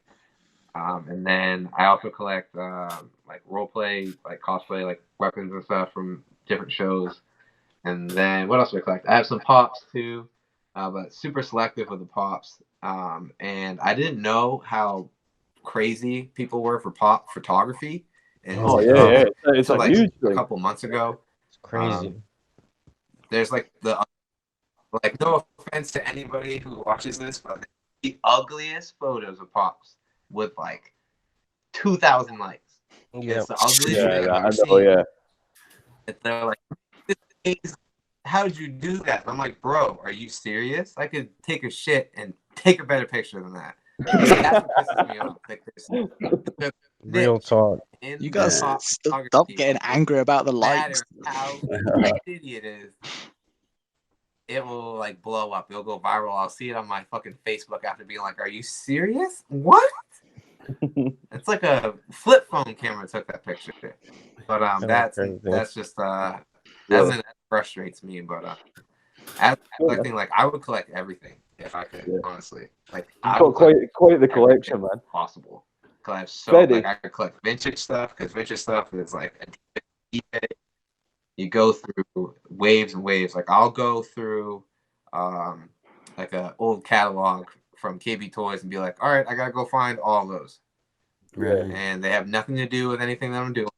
And then I also collect like role play, like cosplay, like weapons and stuff from different shows. And then what else do I collect? I have some pops too, but super selective with the pops. And I didn't know how crazy people were for pop photography. And it's so, like huge a couple months ago. It's crazy. There's like no offense to anybody who watches this, but the ugliest photos of pops with like 2,000 likes. Yeah. It's the ugliest thing I've ever seen. And they're like, how did you do that? I'm like, bro, are you serious? I could take a shit and take a better picture than that. That's what pisses me off. Like, Real talk. You guys stop getting angry about the likes. How shitty it is, it will like blow up. It'll go viral. I'll see it on my fucking Facebook after being like, are you serious? What? It's like a flip phone camera took that picture. But that's just that frustrates me. But as collecting, like I would collect everything if I could, honestly. Like I would quite the collection, man. Possible. I could collect vintage stuff because vintage stuff is like you go through waves and waves. Like I'll go through like an old catalog from KB Toys and be like, all right, I gotta go find all those. Right. And they have nothing to do with anything that I'm doing.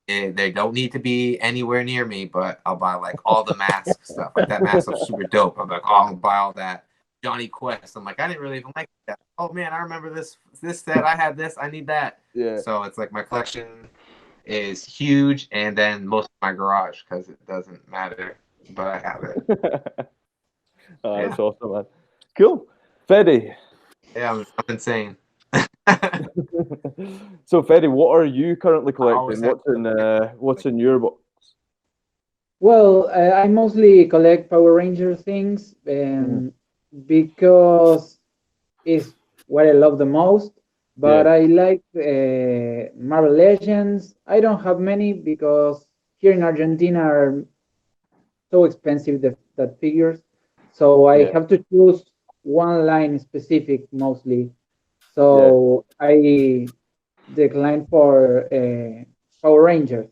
They don't need to be anywhere near me, but I'll buy like all the mask stuff. Like that mask stuff's super dope. I'm like, oh, I'll buy all that. Johnny Quest. I'm like, I didn't really even like that. Oh man, I remember this set. I had this. I need that. Yeah. So it's like my collection is huge, and then most of my garage because it doesn't matter, but I have it. Oh, that's awesome, man. Cool. Fede. Yeah, I'm insane. So, Fede, what are you currently always collecting? What's in your box? Well, I mostly collect Power Ranger things because it's what I love the most. But I like Marvel Legends. I don't have many because here in Argentina are so expensive that figures. So I have to choose one line specific mostly. So I decline for Power Rangers.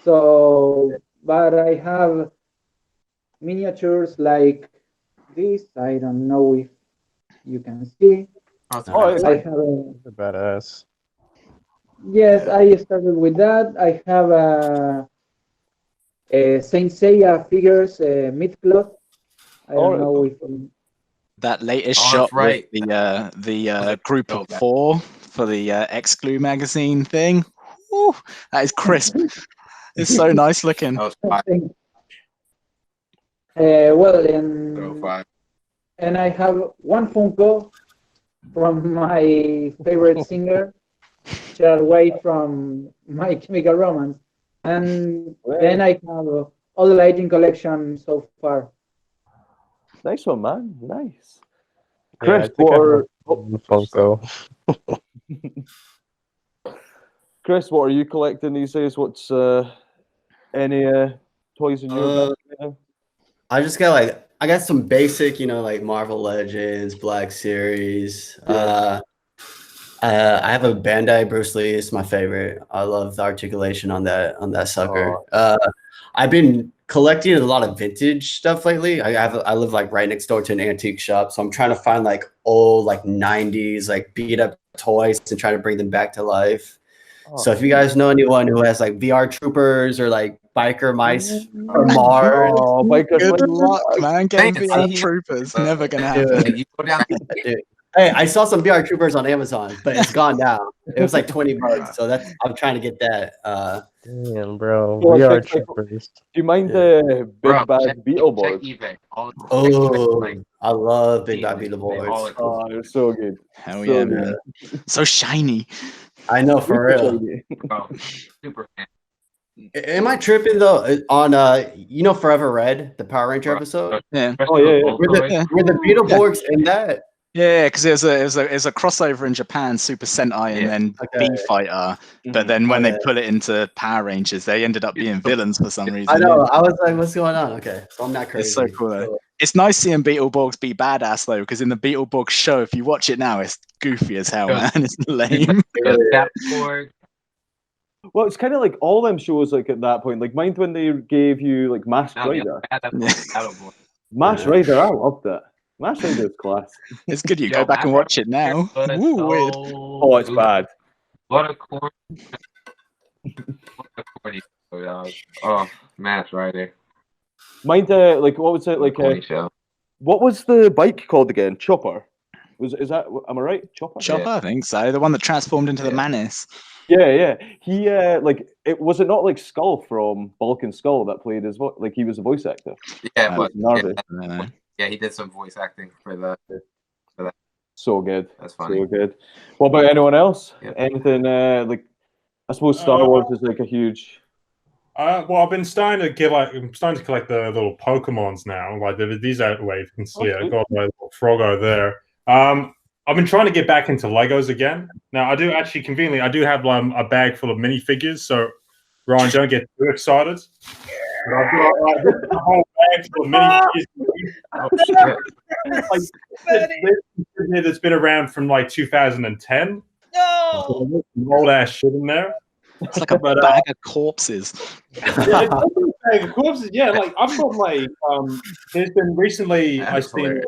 So, but I have miniatures like this. I don't know if you can see. I have a badass. Yes, I started with that. I have a Saint Seiya figures myth cloth. I don't know if that latest shot right. with the group of 4 for the X-Glue magazine thing. Woo, that is crisp. It's so nice looking. That was fine. Well, So and I have one Funko from my favorite singer, Gerard Way from My Chemical Romance, and then I have all the lighting collection so far. Nice one, man. Nice. Yeah, Chris, what are Funko? Chris, what are you collecting these days? What's any toys in your bag? I just got I got some basic, like Marvel Legends, Black Series. I have a Bandai Bruce Lee. It's my favorite. I love the articulation on that sucker. I've been collecting a lot of vintage stuff lately. I live like right next door to an antique shop, so I'm trying to find like old 90s beat up toys and try to bring them back to life. So if you guys know anyone who has like VR Troopers or like biker mice from Mars, good luck, man. Getting VR Troopers, never gonna happen. You go down. Hey, I saw some VR Troopers on Amazon, but it's gone now. It was like $20, so I'm trying to get that. Damn, bro, Well, VR Troopers. Do you mind the Big Bad Beetleborgs? Oh, I love Big Bad Beetleborgs. Oh, they're so good. Hell yeah, man. So shiny. I know, for real. Super fan. Am I tripping though on Forever Red, the Power Ranger episode? Yeah. Oh yeah. Were the Beetleborgs in that? Yeah, because it was a crossover in Japan, Super Sentai, and then B Fighter. But then when they put it into Power Rangers, they ended up being villains for some reason. I know. I was like, "What's going on?" Okay, so I'm not crazy. It's so cool though. It's nice seeing Beetleborgs be badass though, because in the Beetleborgs show, if you watch it now, it's goofy as hell, man. It's lame. Well, it's kind of like all them shows at that point. Like, mind when they gave you like Masked Rider. Masked Rider, I loved it. Masked Rider is class. It's good you go back and watch it now. Ooh, weird. Oh, it's bad. What a corny. Oh, Masked Rider. Mind what was it like? What was the bike called again? Chopper. Is that? Am I right? Chopper. Chopper, I think so. The one that transformed into the Manus. Yeah. He it was it not like Skull from Bulk and Skull that played as what? Like he was a voice actor. Yeah, but yeah, he did some voice acting for that. So good. That's funny. So good. What about anyone else? Yep. Anything I suppose Star Wars is like a huge. Well, I've been starting to collect the little Pokemons now. Like these out where you can see it. I got my little Froggo there. I've been trying to get back into Legos again. Now I do actually conveniently I do have a bag full of minifigures. So Ryan, don't get too excited. But I've got a whole bag full of minifigures. That's been around from like 2010. No, so old ass shit in there. It's like a bag of corpses. Yeah, it's like a bag of corpses. Yeah, like I've got like there's been recently I seen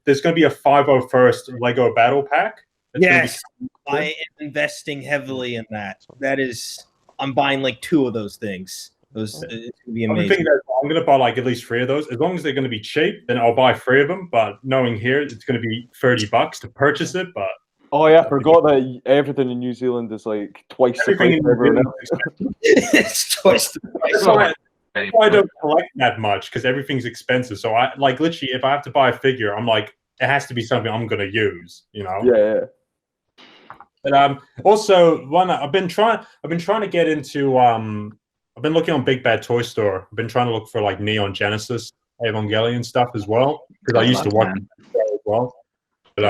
there's going to be a 501st Lego Battle Pack. Yes, I am investing heavily in that. That is I'm buying like 2 of those things. It's gonna be I'm amazing. thinking that I'm going to buy like at least 3 of those. As long as they're going to be cheap, then I'll buy 3 of them. But knowing here, it's going to be $30 to purchase it. But Oh yeah, I forgot that everything in New Zealand is like twice the price everything of in everyone New else. It's twice the price. That's why I don't collect that much, because everything's expensive. So I like literally, if I have to buy a figure, I'm like, it has to be something I'm going to use. You know? Yeah. But also one I've been trying to get into. I've been looking on Big Bad Toy Store. I've been trying to look for like Neon Genesis, Evangelion stuff as well, because I used to watch that as well. But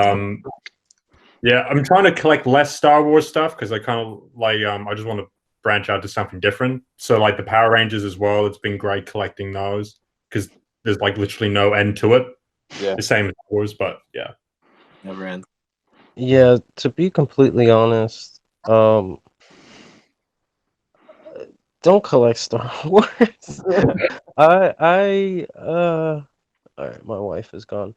yeah, I'm trying to collect less Star Wars stuff because I kind of like I just want to branch out to something different. So like the Power Rangers as well. It's been great collecting those because there's like literally no end to it. Yeah. The same as Wars, but yeah. Never ends. Yeah, to be completely honest, don't collect Star Wars. All right, my wife is gone.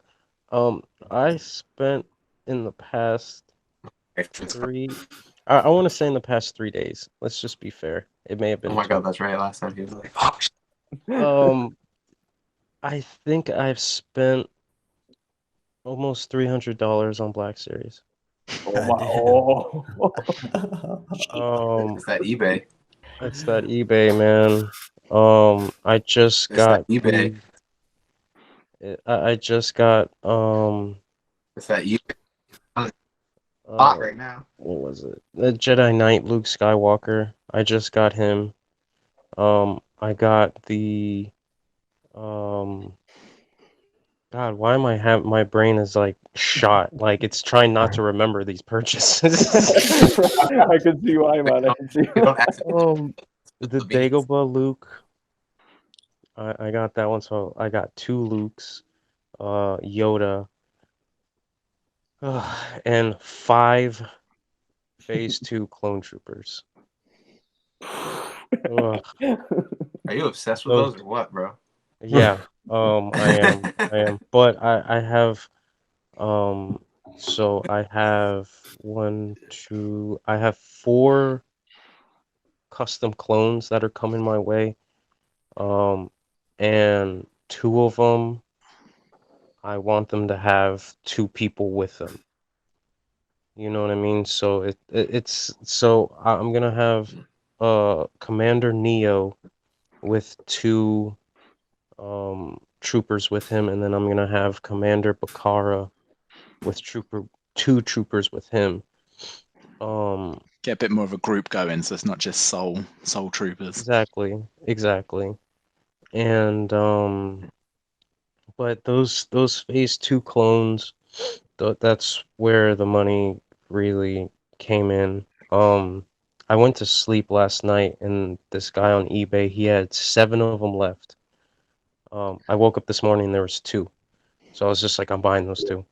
I spent in the past 3, I want to say in the past 3 days. Let's just be fair. It may have been. Oh my 2. god, that's right. Last time he was like, oh, I think I've spent almost $300 on Black Series. Oh my! Oh. it's that eBay. It's that eBay, man. I just It's got that eBay. I just got It's that eBay. Hot right now. What was it? The Jedi Knight Luke Skywalker. I just got him. I got the God, why am I my brain is like shot. Like it's trying not to remember these purchases. I can see why, man. I can see. The Dagobah Luke. I got that one, so I got 2 Lukes, Yoda, and 5 Phase 2 clone troopers. Are you obsessed with those or what, bro? Yeah, I am. But I have, so I have 4 custom clones that are coming my way, and 2 of them, I want them to have 2 people with them. You know what I mean? So it's so I'm gonna have Commander Neo with 2 troopers with him, and then I'm gonna have Commander Bakara with 2 troopers with him. Get a bit more of a group going, so it's not just soul troopers. Exactly. And but those Phase 2 clones, that's where the money really came in. I went to sleep last night, and this guy on eBay, he had 7 of them left. I woke up this morning and there was 2, so I was just like, I'm buying those 2.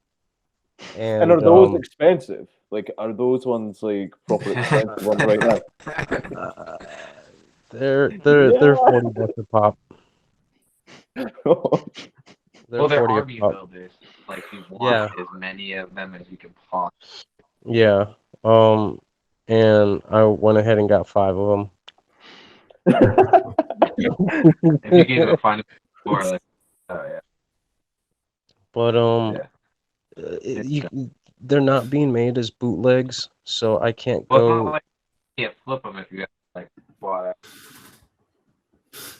And are those expensive? Like, are those ones like proper expensive ones right now? They're $40 a pop. Well, they're army builders. Like you want as many of them as you can possibly. Yeah. And I went ahead and got 5 of them. If you can go find more, like, oh yeah. But they're not being made as bootlegs, so I can't go. It's not like you can't flip them if you have like bought out.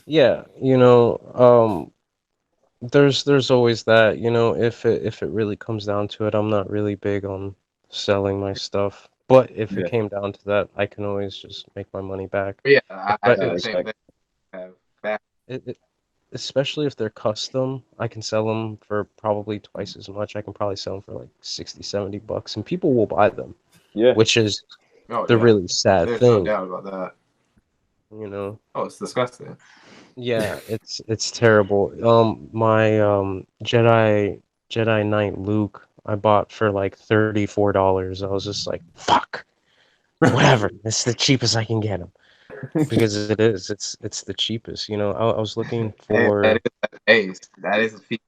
Yeah, there's always that, if it really comes down to it, I'm not really big on selling my stuff. But if it came down to that, I can always just make my money back. Yeah, I do the same thing. Especially if they're custom, I can sell them for probably twice as much. I can probably sell them for like $60-$70, and people will buy them. Yeah, which is the really sad There's thing. no doubt about that. Oh, it's disgusting. Yeah, it's terrible. My Jedi Knight Luke, I bought for like $34. I was just like, fuck, whatever. It's the cheapest I can get them, because it is. It's the cheapest. I was looking for. That is a feat.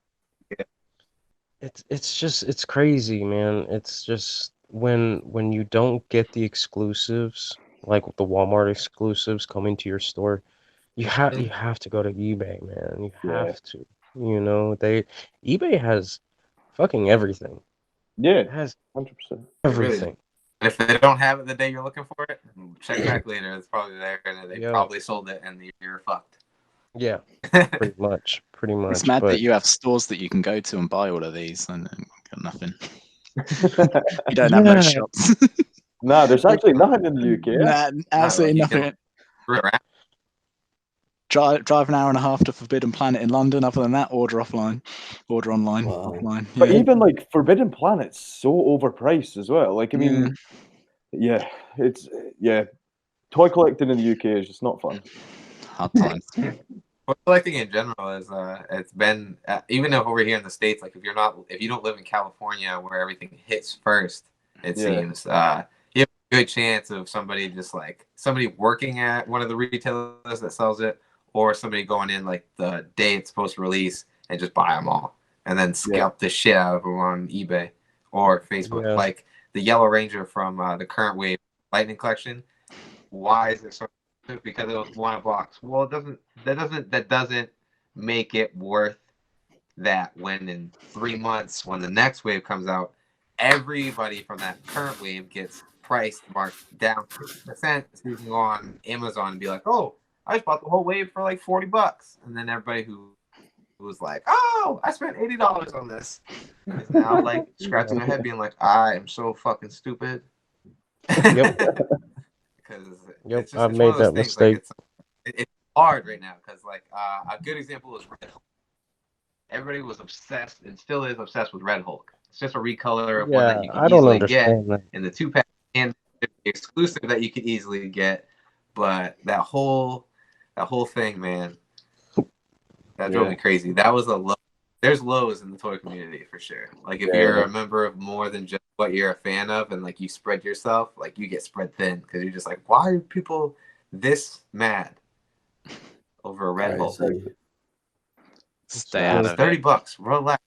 It's crazy, man. It's just when you don't get the exclusives, like the Walmart exclusives coming to your store, you have to go to eBay, man. You have to. You know, eBay has fucking everything. Yeah, It has 100%. everything. If they don't have it the day you're looking for it, check back later. It's probably there, and they probably sold it, and you're fucked. Yeah, pretty much. It's mad that you have stores that you can go to and buy all of these and got nothing. You don't have those shops. Nah, there's actually nothing in the UK. Nah, absolutely nothing. Drive an hour and a half to Forbidden Planet in London. Other than that, order offline, order online. Offline. Yeah. But even like Forbidden Planet's so overpriced as well. Like, I mean, it's toy collecting in the UK is just not fun. Hard times. Toy collecting in general is it's been even over here in the States. Like if you don't live in California where everything hits first, it seems you have a good chance of somebody working at one of the retailers that sells it, or somebody going in like the day it's supposed to release and just buy them all and then scalp the shit out of them on eBay or Facebook. Yeah. Like the Yellow Ranger from the Current Wave Lightning Collection. Why is it so? Because it was one box. Well, that doesn't make it worth that when in 3 months when the next wave comes out, everybody from that current wave gets priced marked down 50%. So you can go on Amazon and be like, oh, I just bought the whole wave for like $40. And then everybody who was like, oh, I spent $80 on this is now like scratching their head being like, I am so fucking stupid. Yep. Because I've made that mistake. Like, it's hard right now because like a good example is Red Hulk. Everybody was obsessed and still is obsessed with Red Hulk. It's just a recolor of one that you can easily get in the 2-pack and the exclusive that you can easily get. But that whole thing, man, that drove me crazy. That was a low. There's lows in the toy community for sure. Like if you're a member of more than just what you're a fan of, and like you spread yourself, like you get spread thin because you're just like, why are people this mad over a Red Hulk? Stay out of $30.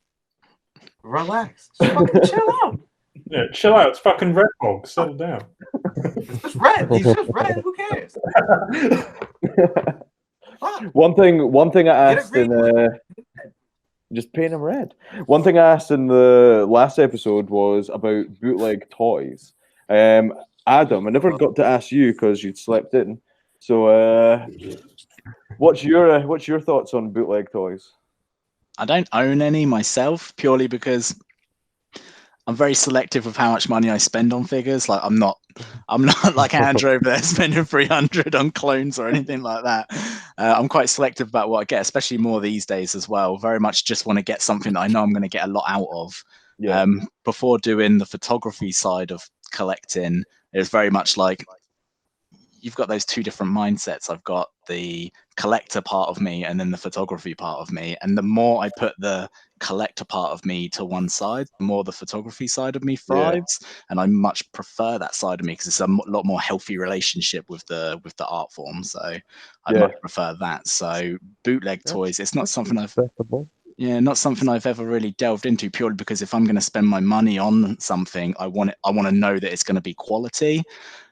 Relax. Just fucking chill out. Yeah, chill out. It's fucking Red Hulk. Settle down. It's just red. He's just red. Who cares? One thing I asked in just paint him red. One thing I asked in the last episode was about bootleg toys. Adam, I never got to ask you because you'd slept in. So, what's your thoughts on bootleg toys? I don't own any myself purely because I'm very selective of how much money I spend on figures. Like I'm not like Andrew over there spending 300 on clones or anything like that. I'm quite selective about what I get, especially more these days as well. Very much just want to get something that I know I'm going to get a lot out of. Yeah. Before doing the photography side of collecting, it was very much like you've got those two different mindsets. I've got the collector part of me and then the photography part of me. And the more I put the collector part of me to one side, the more the photography side of me thrives. Yeah. And I much prefer that side of me because it's a lot more healthy relationship with the art form. So I much prefer that. So bootleg toys, it's not something not something I've ever really delved into, purely because if I'm going to spend my money on something, I want to know that it's going to be quality.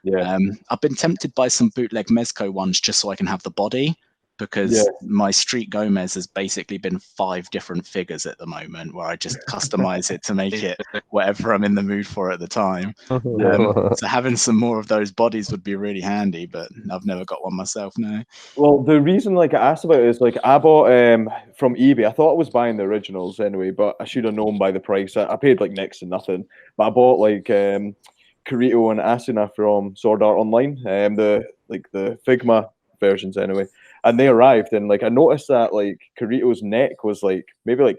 Yeah. I've been tempted by some bootleg Mezco ones just so I can have the body, because my Street Gomez has basically been 5 different figures at the moment where I just customize it to make it whatever I'm in the mood for at the time. So having some more of those bodies would be really handy, but I've never got one myself, no. Well, the reason I asked about it is I bought from eBay. I thought I was buying the originals anyway, but I should have known by the price. I paid next to nothing. But I bought Carito and Asuna from Sword Art Online, the Figma versions anyway. And they arrived, and I noticed that Carito's neck was maybe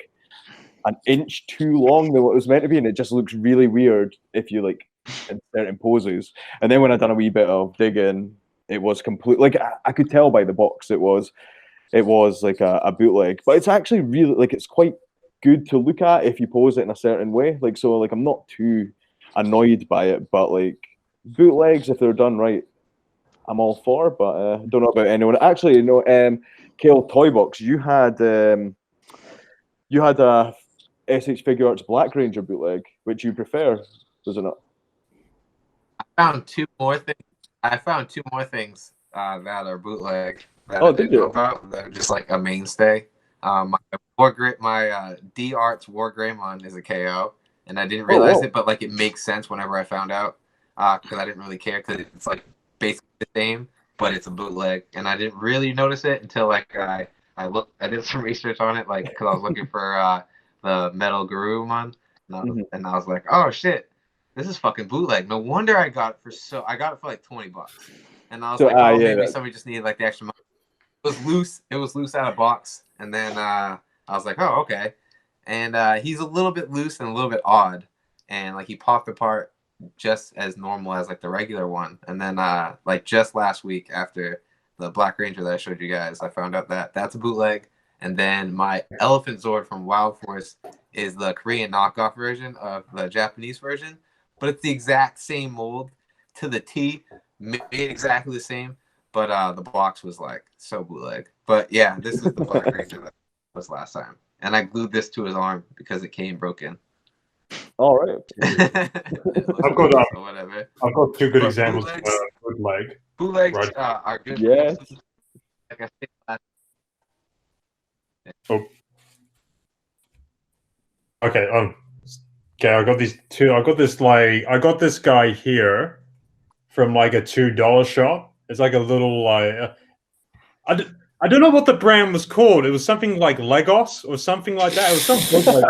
an inch too long than what it was meant to be, and it just looks really weird if you in certain poses. And then when I done a wee bit of digging, it was complete. I could tell by the box it was a bootleg, but it's actually really it's quite good to look at if you pose it in a certain way. I'm not too annoyed by it, but bootlegs, if they're done right, I'm all for. But don't know about anyone. Actually, KLToybox, you had a SH Figure Arts Black Ranger bootleg, which you prefer, was it not? I found 2 more things I found 2 more things that are bootleg that Oh, I did didn't know you? about. That are just like a mainstay. My D Arts War Greymon is a KO, and I didn't realize wow. it, but like it makes sense whenever I found out, because I didn't really care because it's like basically the same, but it's a bootleg, and I didn't really notice it until like I did some research on it, like because I was looking for the Metal Garurumon, and I was like, oh shit, this is fucking bootleg. No wonder I got it for like $20, and I was So, like, oh, yeah, maybe somebody just needed like the extra money. It was loose out of box, and then I was like, oh, okay. And he's a little bit loose and a little bit odd, and like he popped apart just as normal as like the regular one. And then like just last week after the Black Ranger that I showed you guys, I found out that that's a bootleg. And then my Elephant Zord from Wild Force is the Korean knockoff version of the Japanese version, but it's the exact same mold to the T, made exactly the same. But the box was like so bootleg. But yeah, this is the Black Ranger that was last time. And I glued this to his arm because it came broken. All right. I've got whatever. I've got 2 good But examples of bootleg. Bootlegs Right. are good. Yes. Like I said last. Oh. Okay. Okay. I got these 2. I got this guy here from like a $2 shop. It's like a little like I don't know what the brand was called. It was something like Legos or something like that. It was something like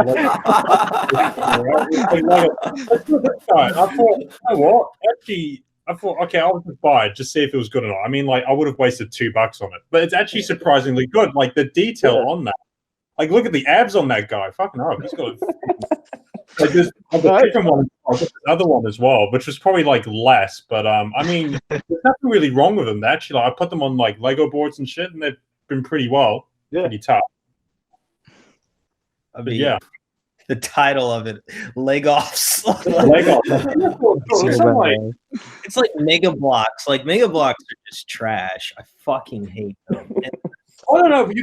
I thought, you know what? Actually, I thought, okay, I'll just buy it, just see if it was good or not. I mean, like, I would have wasted $2 on it, but it's actually surprisingly good. Like the detail on that. Like, look at the abs on that guy. Fucking hell, he's got. Like there's a different one, this other one as well, which was probably like less, but I mean, there's nothing really wrong with them. Actually, like, I put them on like Lego boards and shit, and they've been pretty pretty tough. I mean, yeah, the title of it, Legos. It's like Mega Blocks. Like Mega Blocks are just trash. I fucking hate them. I don't know. But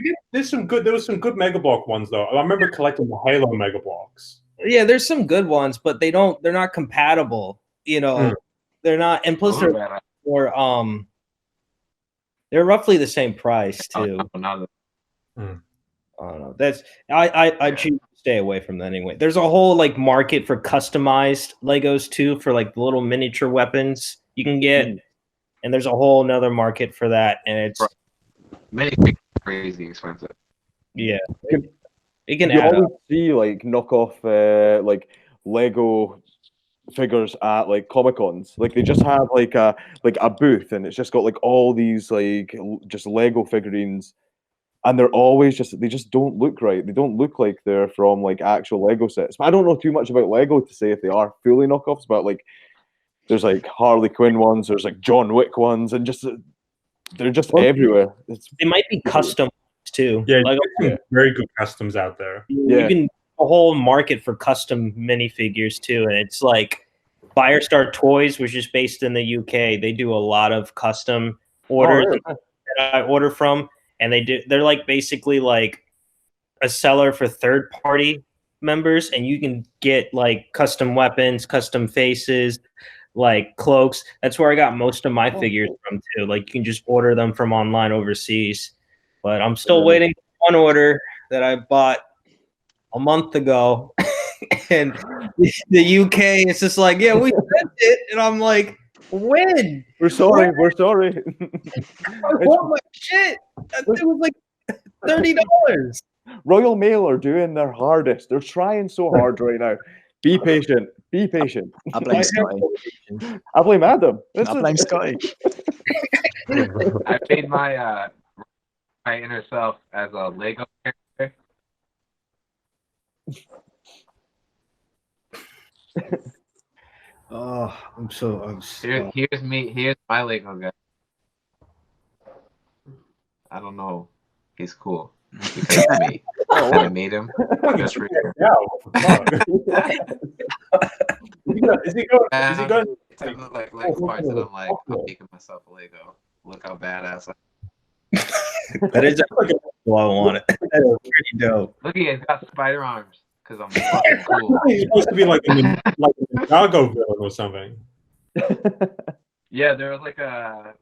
there was some good Mega Block ones though. I remember collecting the Halo Mega Blocks. Yeah, there's some good ones, but they're not compatible. You know, they're not, and plus they're roughly the same price too. I don't know. I choose to stay away from that anyway. There's a whole like market for customized Legos too, for like the little miniature weapons you can get, and there's a whole nother market for that, and it's crazy expensive. Yeah. It can you always see like knockoff like Lego figures at like Comic Cons. Like they just have like a booth, and it's just got like all these like just Lego figurines, and they're always they just don't look right. They don't look like they're from like actual Lego sets. But I don't know too much about Lego to say if they are fully knockoffs. But like there's like Harley Quinn ones, there's like John Wick ones, and just they're just everywhere. They might be custom too. Yeah, like very good customs out there. You can a whole market for custom minifigures too, and it's like Firestar Toys, which is based in the UK. They do a lot of custom orders that I order from, and they're like basically like a seller for third party members, and you can get like custom weapons, custom faces, like cloaks. That's where I got most of my figures from too. Like you can just order them from online overseas. But I'm still waiting for one order that I bought a month ago. And the UK is just like, yeah, we sent it. And I'm like, when? We're sorry. I want my shit. It was like $30. Royal Mail are doing their hardest. They're trying so hard right now. Be patient. Be patient. I blame Scotty. I blame Adam. I blame Scotty. I made my inner self as a Lego character. Here's my Lego guy. I don't know. He's cool. Because of me. I made him just for you. Is he going? Like parts and I'm like, I'm making myself a Lego. Look how badass I am. That is exactly what I want it. That's pretty dope. Look, he's got spider arms because I'm fucking cool. He's supposed to be like a Ninjago villain or something. Yeah, there was like a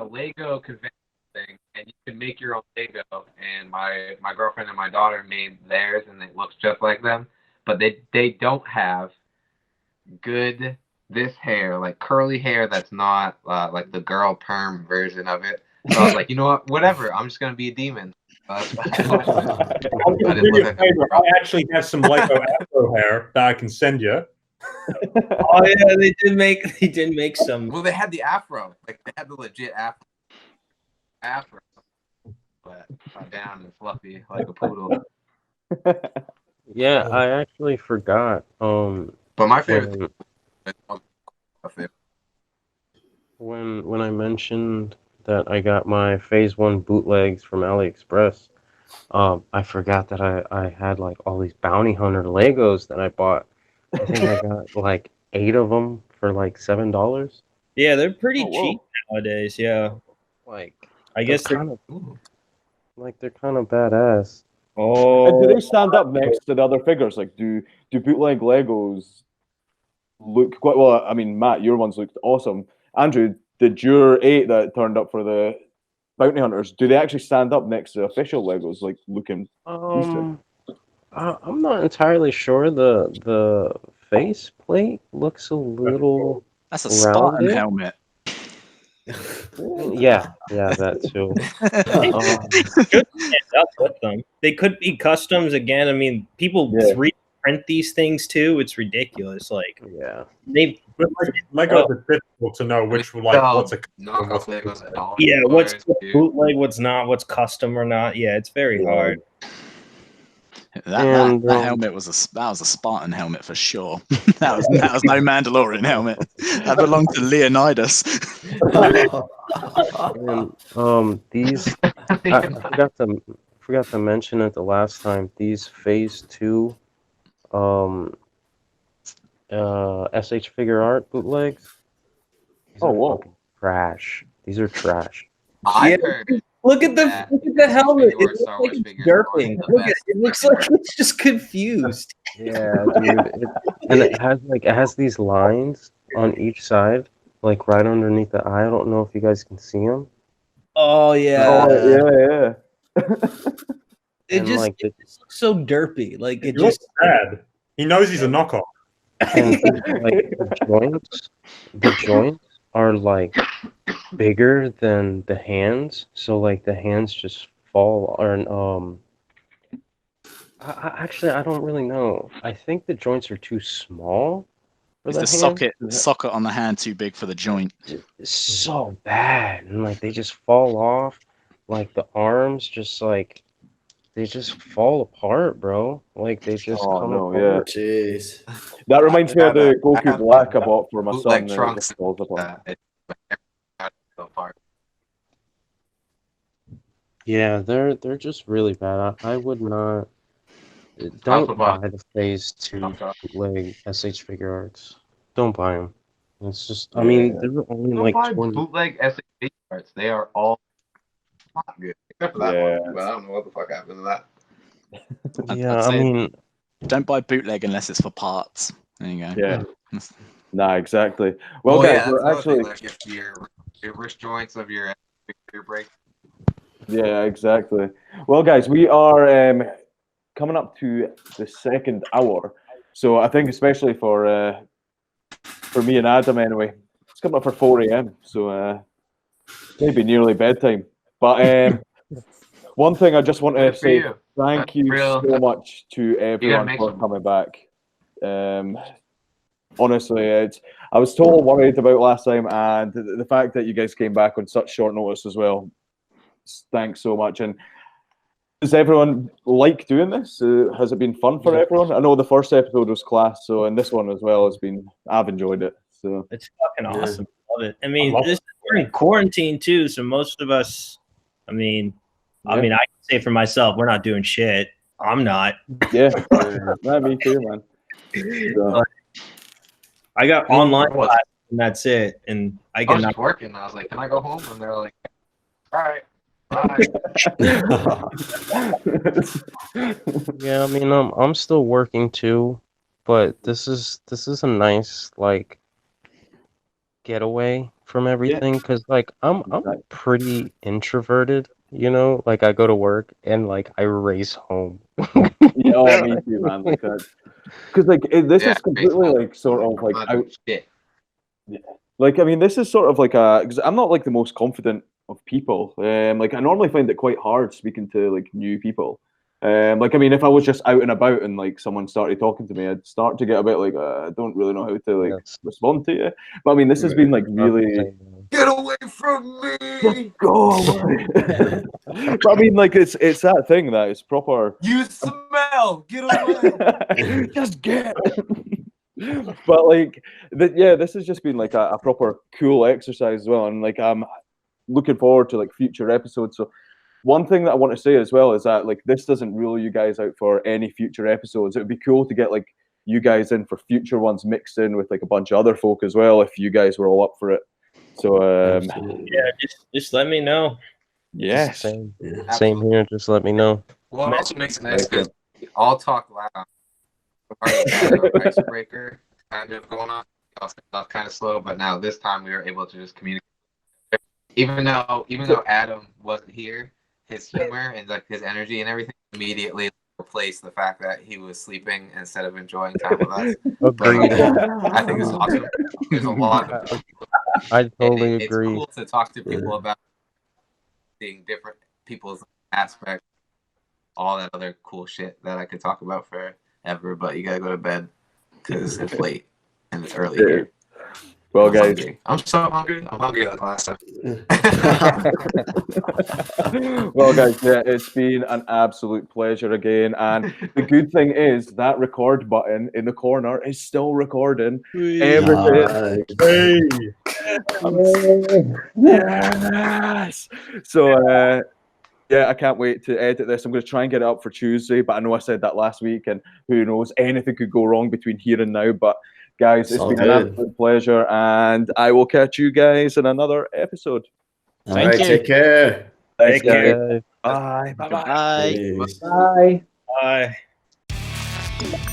Lego convention thing, and you can make your own Lego. And my girlfriend and my daughter made theirs, and it looks just like them, but they don't have good this hair, like curly hair that's not like the girl perm version of it. So I was like, you know what, whatever, I'm just gonna be a demon. I'll do you a favor. I actually have some Lego afro hair that I can send you. Oh yeah, they did make some. Well, they had the afro, like they had the legit afro, but down and fluffy like a poodle. Yeah, I actually forgot. But my favorite when I mentioned that I got my Phase 1 bootlegs from AliExpress, I forgot that I had like all these bounty hunter Legos that I bought. I think I got like 8 of them for like $7. Yeah, they're pretty cheap nowadays. Yeah, Like I guess they're kind of they're kind of badass. And do they stand up next to the other figures? Like, do bootleg Legos look quite well? I mean, Matt, your ones looked awesome. Andrew, did your 8 that turned up for the bounty hunters, do they actually stand up next to official Legos, like looking decent? I'm not entirely sure. The face plate looks a little. That's a Spartan rounded. helmet. Yeah, that too. They could be customs again. I mean, people 3D print these things too. It's ridiculous. Like, yeah, they Legos are difficult to know which what's a knockoff Legos at all. Yeah, what's bootleg, what's not, what's custom or not. Yeah, it's very hard. That helmet was a Spartan helmet for sure. that was no Mandalorian helmet. That belonged to Leonidas. And these I forgot to mention it the last time. These Phase 2 SH Figure Art bootlegs. These are trash. These are trash. Look at the helmet. It looks like it's derping. It looks like it's just confused. Yeah, dude. It has these lines on each side, like right underneath the eye. I don't know if you guys can see them. Oh yeah. Yeah. It just looks so derpy. Like it looks just bad. He knows he's a knockoff. And like the joints are like bigger than the hands, so like the hands just fall. Or actually, I don't really know. I think the joints are too small for Is the the socket on the hand too big for the joint? It's so bad, and like they just fall off. Like the arms, just like they just fall apart, bro. Like they just come apart. Jeez. That reminds me of the Goku Black I bought for my son. Trunks falls apart. Yeah, they're just really bad. I would not. Don't buy the Phase 2 bootleg SH Figure Arts. Don't buy them. It's just. I mean, they're only like 20. Bootleg SH Figure Arts. They are all not good, except for that one. But I don't know what the fuck happened to that. Yeah, I mean, don't buy bootleg unless it's for parts. There you go. Yeah. Nah, exactly. Well, guys, we're actually like if your wrist joints of your break. Yeah, exactly. Well, guys, we are coming up to the second hour, so I think especially for me and Adam, anyway, it's coming up for 4 a.m. So maybe nearly bedtime. But one thing I just want to say, thank you so much to everyone for coming back. Honestly, I was totally worried about last time, and the fact that you guys came back on such short notice as well. Thanks so much. And does everyone like doing this? Has it been fun for everyone? I know the first episode was class, so and this one as well has been. I've enjoyed it. So it's fucking awesome. Love it. I mean, we're in quarantine too, so most of us. I mean, I can say for myself, we're not doing shit. I'm not. Yeah, me too, man. So. I got online class, and that's it. And I was just working. I was like, "Can I go home?" And they're like, "All right." Bye. Yeah, I mean, I'm still working too, but this is a nice like getaway from everything because like I'm pretty introverted, you know, like I go to work and like I race home. Yeah, oh, me too, man. Like that, because like this is completely like sort of like shit. like I mean, this is sort of like a because I'm not like the most confident of people. Like I normally find it quite hard speaking to like new people. Like I mean, if I was just out and about and like someone started talking to me, I'd start to get a bit like I don't really know how to like respond to you. But I mean, this has been like really Get away from me! go away. But I mean, like it's that thing that it's proper. You smell. Get away. Just get. But like, yeah, this has just been like a proper cool exercise as well, and like I'm looking forward to like future episodes. So one thing that I want to say as well is that like this doesn't rule you guys out for any future episodes. It would be cool to get like you guys in for future ones mixed in with like a bunch of other folk as well if you guys were all up for it. So yeah, just let me know. Yes. Same here. Just let me know. Well, it also makes it nice because we all talk loud. Our icebreaker kind of going on. Stuff kind of slow, but now this time we were able to just communicate. Even though Adam wasn't here, his humor and like his energy and everything immediately replaced the fact that he was sleeping instead of enjoying time with us. Agreed. I think it's awesome. There's a lot of I totally agree. It's cool to talk to people about seeing different people's aspects, all that other cool shit that I could talk about forever. But you gotta go to bed because it's late and it's early here. Well, guys, I'm so hungry. I'm hungry like last time. Well, guys, yeah, it's been an absolute pleasure again. And the good thing is that record button in the corner is still recording everything. Yes. So, yeah, I can't wait to edit this. I'm going to try and get it up for Tuesday, but I know I said that last week, and who knows, anything could go wrong between here and now. But guys, it's been an absolute pleasure, and I will catch you guys in another episode. All right, take care. Thanks, Take care. guys. Bye. Bye. Bye. Bye. Bye.